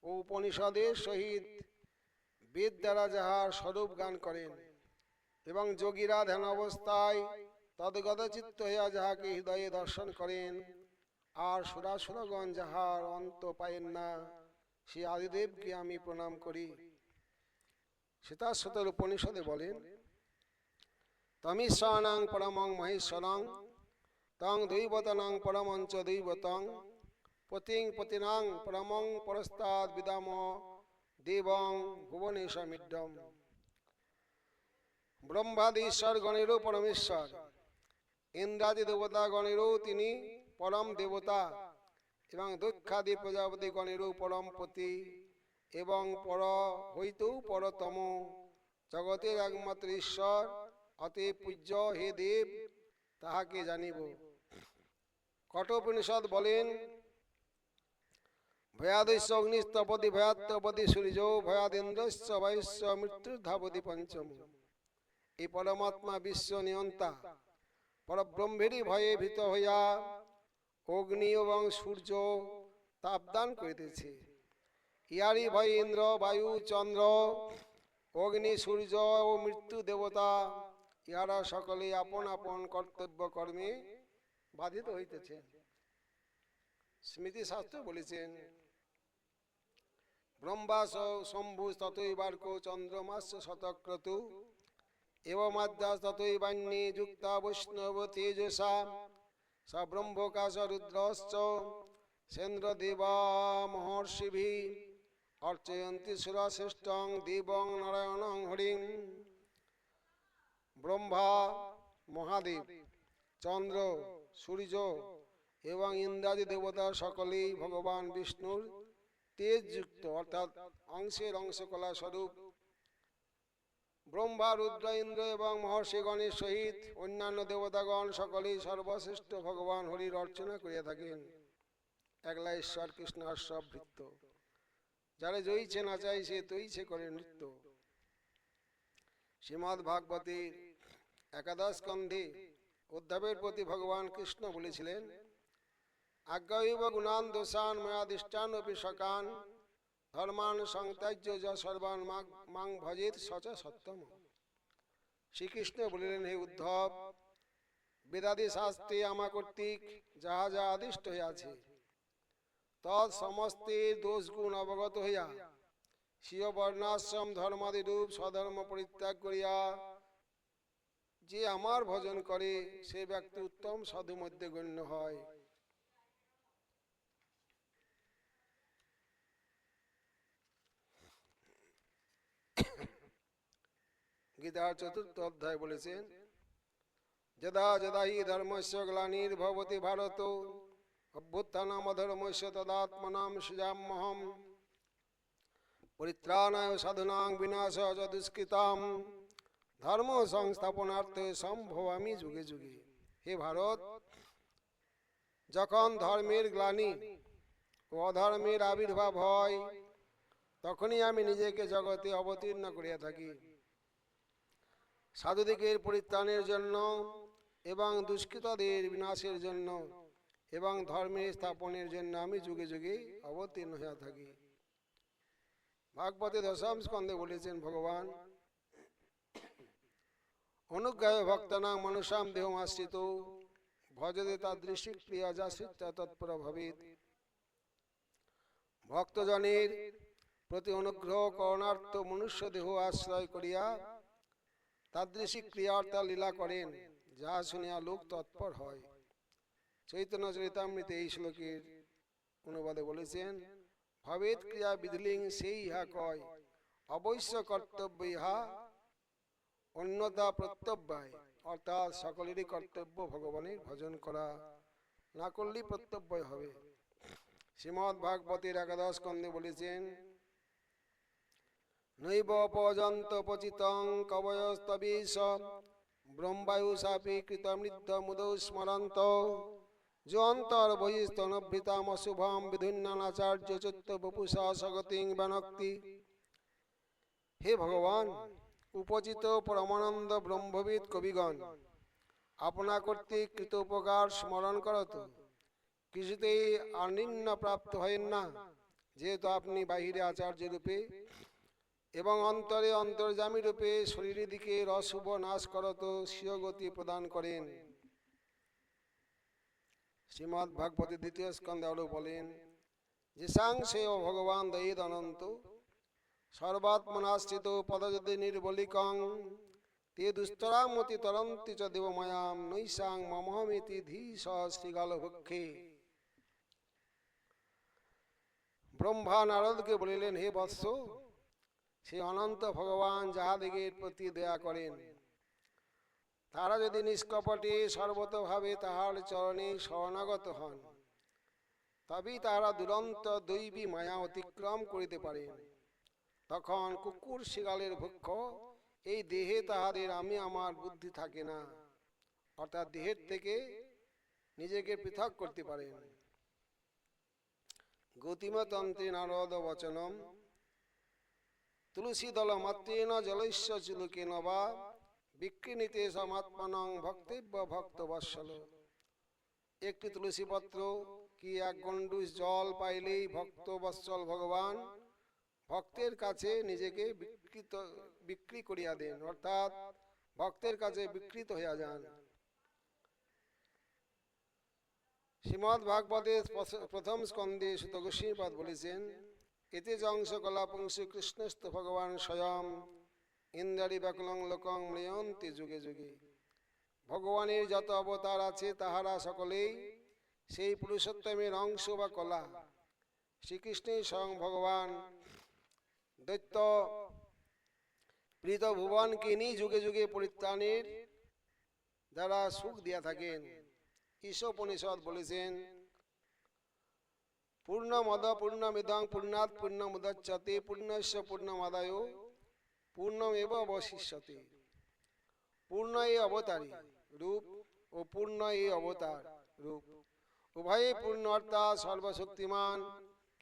ও উপনিষদের সহিত বেদ দ্বারা যাহার স্বরূপ গান করেন এবং যোগীরা ধ্যান অবস্থায় তদ্গত চিত্ত হইয়া যাহাকে হৃদয়ে দর্শন করেন, আর সুরাসুরগণ যাহার অন্ত পায়েন না, সে আদিদেবকে আমি প্রণাম করি। শ্বেতাশ্বতর উপনিষদে বলেন, তমিশ্বরাং পরমং মহেশ্বরং তং দৈবতনং পরমঞ্চ দৈবতং পতিং পতিনাং পরমং পরস্তাদ বিদাম দেবং ভুবনেশমিড্ডম। ব্রহ্মাদি ঈশ্বর গণেরও পরমেশ্বর, ইন্দ্রাদি দেবতা গণেরও তিনি পরম দেবতা এবং দক্ষাদি প্রজাপতি গণেরও পরম পতি এবং পর হইতেও পরতম, জগতের একমাত্র ঈশ্বর, অতএব পূজ্য হে দেব, তাহাকে জানিব। কঠোপনিষদ বলেন, ভয়াদস্য অগ্নিস্তপতি ভয়াত্তপতি সূর্য ভয়াদেন্দ্রস্য বায়ুস্য মৃত্যুর্ধাবতি পঞ্চম। এই পরমাত্মা বিশ্ব নিয়ন্তা পরব্রহ্মেরই ভয়ে ভীত হইয়া অগ্নি এবং সূর্য তাপদান করিতেছে। ইহারই ভয়ে ইন্দ্র, বায়ু, চন্দ্র, অগ্নি, সূর্য ও মৃত্যু দেবতা ইহারা সকলে আপন আপন কর্তব্য কর্মে বাধিত হইতেছে। স্মৃতি শাস্ত্র বলেছেন, ব্রহ্মা শম্ভু ততই বার্ক চন্দ্রমাস শতক্রতু এবমাদ্যাস ততই বাণ্যে যুক্তা বৈষ্ণব তেজসা স ব্রহ্মকাশ রুদ্রশ্চ সেন্দ্রদেবা মহর্ষিভি অর্চয়ন্তি সুরশ্রেষ্ঠং দেবং নারায়ণং হরিং। ব্রহ্মা, মহাদেব, চন্দ্র, সূর্য এবং ইন্দ্রাদি দেবতা সকলেই ভগবান বিষ্ণুর তেজযুক্ত অর্থাৎ অংশের অংশকলা স্বরূপ। ব্রহ্মা, রুদ্র, ইন্দ্র এবং মহর্ষিগণের সহিত অন্যান্য দেবতাগণ সকলেই সর্বশ্রেষ্ঠ ভগবান হরির অর্চনা করিয়া থাকেন। একলা ঈশ্বর কৃষ্ণ সব ভৃত্য, যারা জয়ীছে নাচাই সে তৈছে করে নৃত্য। শ্রীমদ্ ভাগবতের একাদশ স্কন্ধে উদ্ধবের প্রতি ভগবান কৃষ্ণ বলেছিলেন, আজ্ঞায়ৈব গুণান দোষান ময়াদিষ্টানপি সকান ধর্মান সংত্যাজ্য য সর্বান মাং ভজেত সচ সত্যম। শ্রীকৃষ্ণ বলিলেন, হে উদ্ধব, বেদাদি শাস্ত্রে আমা কর্তৃক যাহা যা আদিষ্ট হইয়াছে তৎ সমস্তের দোষ গুণ অবগত হইয়া স্বীয় বর্ণাশ্রম ধর্মাদি রূপ স্বধর্ম পরিত্যাগ করিয়া যে আমার ভজন করে সে ব্যক্তি উত্তম সাধু মধ্যে গণ্য হয়। গীতার চতুর্থ অধ্যায় বলেছেন, যদা যদা হি ধর্মস্য গ্লানির্ভবতি ভারত অভ্যুত্থানম অধর্মস্য তদাত্মনাম সৃজাম্যহম পরিত্রাণায় সাধুনাং বিনাশায় চ দুষ্কৃতাম ধর্ম সংস্থাপনার্থে সম্ভবামি যুগে যুগে। হে ভারত, যখন ধর্মের গ্লানি ও অধর্মের আবির্ভাব হয় তখনই আমি নিজেকে জগতে অবতীর্ণ করিয়া থাকি। সাধুদিগের পরিত্রাণের জন্য এবং দুষ্কৃতদের বিনাশের জন্য এবং ধর্মের স্থাপনের জন্য আমি যুগে যুগে অবতীর্ণ হইয়া থাকি। ভাগবতে দশম স্কন্ধে বলেছেন ভগবান, অনুগ্রহ ভক্তানাং মনুষাম দেহম আশ্রিত ভজতে তাদৃশী প্রিয়া যাশ্রিতা তৎপর ভবেৎ। ভক্তজনের প্রতি অনুগ্রহ করণার্থ মনুষ্য দেহ আশ্রয় করিয়া তাদৃশী ক্রিয়ার্থা লীলা করেন, যা শুনিয়া লোক তৎপর হয়। চৈতন্য চরিতামৃতে এই শ্লোকের অনুবাদে বলেছেন, ভবেৎ ক্রিয়া বিধিলিং সেই ইহা কয় অবশ্য কর্তব্য ইহা অন্যতা প্রত্যব্যায়, অর্থাৎ সকলেরই কর্তব্য ভগবানের ভজন করা, না করলেই প্রত্যব্যয় হবে। শ্রীমদ্ ভাগবতের একাদশ স্কন্ধে বলেছেন, নৈব পযন্ত পচিতং কবয়স্তবেশ ব্রহ্মায়ু সাপি কৃতমৃদ্ধ মুদৌ স্মরন্ত जो अंतर बहिस्तनभृताम शुभम विधुन्नाचार्य चित्त बपुषा सगतिं बनक्ति। हे भगवान, उपचित परमानंद ब्रह्मविद कविगण, अपना কর্তৃক কৃত উপকার স্মরণ করত কিছুতেই আনিন্য প্রাপ্ত হয়েন না, যেহেতু আপনি বাহিরে আচার্য রূপে এবং অন্তরে অন্তর্যামী রূপে শরীরের দিকে অশুভ নাশ করত স্বীয় গতি প্রদান করেন। শ্রীমদ্ ভাগবতের দ্বিতীয় স্কন্ধে আরো বলেন, যে সাংশেয় ভগবান দয়িদ অনন্ত সর্বাত্মনাশ্রিত পদযদি নির্বলিকং তে দুস্তরামতি তরন্তি চ দেবমায়াম নৈসাং মমহমিতি ধীশ শ্রীগাল ভক্ষে। ব্রহ্মা নারদকে বলিলেন, হে বৎস, সে অনন্ত ভগবান যাহাদিগের প্রতি দয়া করেন, তারা যদি নিষ্কপটে সর্বতভাবে তাহার চরণে শরণাগত হন, তবেই তাহারা দুরন্ত দৈবী মায়া অতিক্রম করিতে পারেন। তখন কুকুর শিগালের ভক্ষ এই দেহে তাহাদের আমি আমার বুদ্ধি থাকে না, অর্থাৎ দেহের থেকে নিজেকে পৃথক করতে পারেন। গতিমতন্ত্রে নারদ বচনম তুলসী দল মাত্রেন জলস্য চিলুকেন বা বিক্রিণীতে সমাত্মানং ভক্তব্য ভক্ত বৎসল। একটি তুলসী পত্র কি এক গণ্ডূষ জল পাইলেই ভক্ত বৎসল ভগবান ভক্তের কাছে নিজেকে বিক্রি করিয়া দেন, অর্থাৎ ভক্তের কাছে বিকৃত হইয়া যান। শ্রীমদ্ ভাগবতের প্রথম স্কন্ধে সুত গোস্বামীপাদ বলেছেন, এতে যংশ কলাপংশু কৃষ্ণস্থ ভগবান স্বয়ং ইন্দ্রারি ব্যাকুলং লোকং মৃয়ন্তি যুগে যুগে। ভগবানের যত অবতার আছে তাহারা সকলেই সেই পুরুষোত্তমের অংশ বা কলা। শ্রীকৃষ্ণই স্বয়ং ভগবান দৈত্য প্রীত ভুবনকে নিয়ে যুগে যুগে পরিত্রাণের দ্বারা সুখ দিয়া থাকেন। ঈশোপনিষদ বলেছেন, পূর্ণমদ পূর্ণমিদং পূর্ণাৎ পূর্ণমুদচ্যতে পূর্ণস্য পূর্ণমাদায় পূর্ণমেব অবশিষ্যতে। পূর্ণ এই অবতারী রূপ ও পূর্ণ এই অবতার রূপ উভয়ই পূর্ণ, অর্থাৎ সর্বশক্তিমান,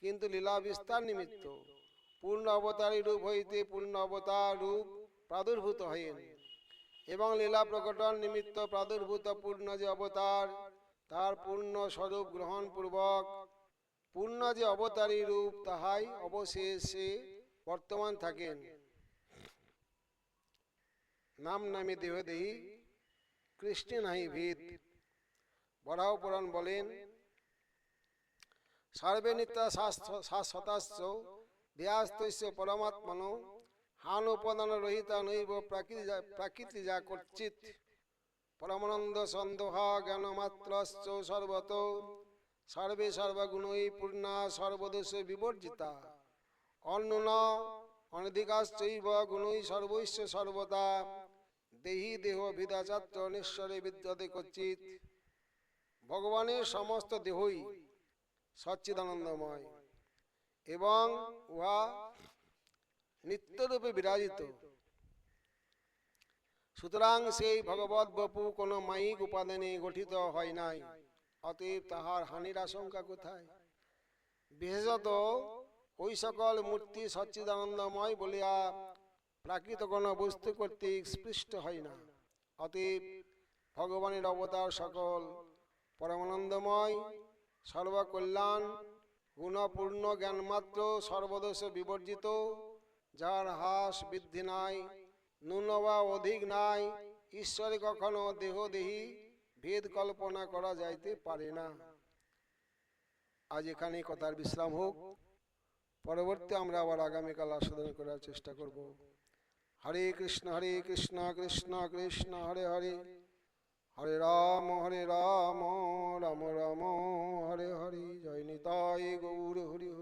কিন্তু লীলা বিস্তার নিমিত্ত পূর্ণ অবতারী রূপ হইতে পূর্ণ অবতার রূপ প্রাদুর্ভূত হয়েন, এবং লীলা প্রকটন নিমিত্ত প্রাদুর্ভূত পূর্ণ যে অবতার তার পূর্ণ স্বরূপ গ্রহণ পূর্বক পূর্ণ যে অবতারী রূপ তাহাই অবশেষে বর্তমান থাকেন। নাম নামে দেহদেহী কৃষ্ণে নাহি ভেদ। বরাহ পুরাণ বলেন, সর্বে নিত্যা শাশ্বতাস্য দেহাস্তস্য পরমাত্মন হান উপাদান রহিতা নৈব প্রাকৃতি যা কর্চিত পরমানন্দ সন্দোহা জ্ঞানমাত্রশ্চ সর্বত সর্বে সর্বগুণই পূর্ণা সর্বদোষ বিবর্জিতা অন্যনা অনধিকাশ্চৈব গুণই সর্বৈশ্য সর্বদা দেহি দেহ বিদাচাত্র নিশ্বরে বিদ্যতে কচ্চিত। ভগবানের সমস্ত দেহই সচ্চিদানন্দময় এবং উহা নিত্যরূপে বিরাজিত। সুতরাং সেই ভগবত বপু কোন মায়িক উপাদানে গঠিত হয় নাই, অতএব তাহার হানির আশঙ্কা কোথায়? বিশেষত ওই সকল মূর্তি সচ্চিদানন্দময় বলিয়া প্রাকৃত কোন বস্তু কর্তৃক স্পৃষ্ট হয় না। অতএব ভগবানের অবতার সকল পরমানন্দময়, সর্বকল্যাণ, গুণপূর্ণ, জ্ঞানমাত্র, সর্বদোষ বিবর্জিত, যার হ্রাস বৃদ্ধি নাই, ন্যূন বা অধিক নাই। ঈশ্বরে কখনো দেহদেহী ভেদ কল্পনা করা যাইতে পারে না। আজ এখানে কথার বিশ্রাম হোক, পরবর্তী আমরা আবার আগামীকাল আস্বাদন করার চেষ্টা করব। হরে কৃষ্ণ কৃষ্ণ কৃষ্ণ হরে হরে, হরে রাম রাম রাম হরে হরে। জয় নিতাই গৌর হরি হরি।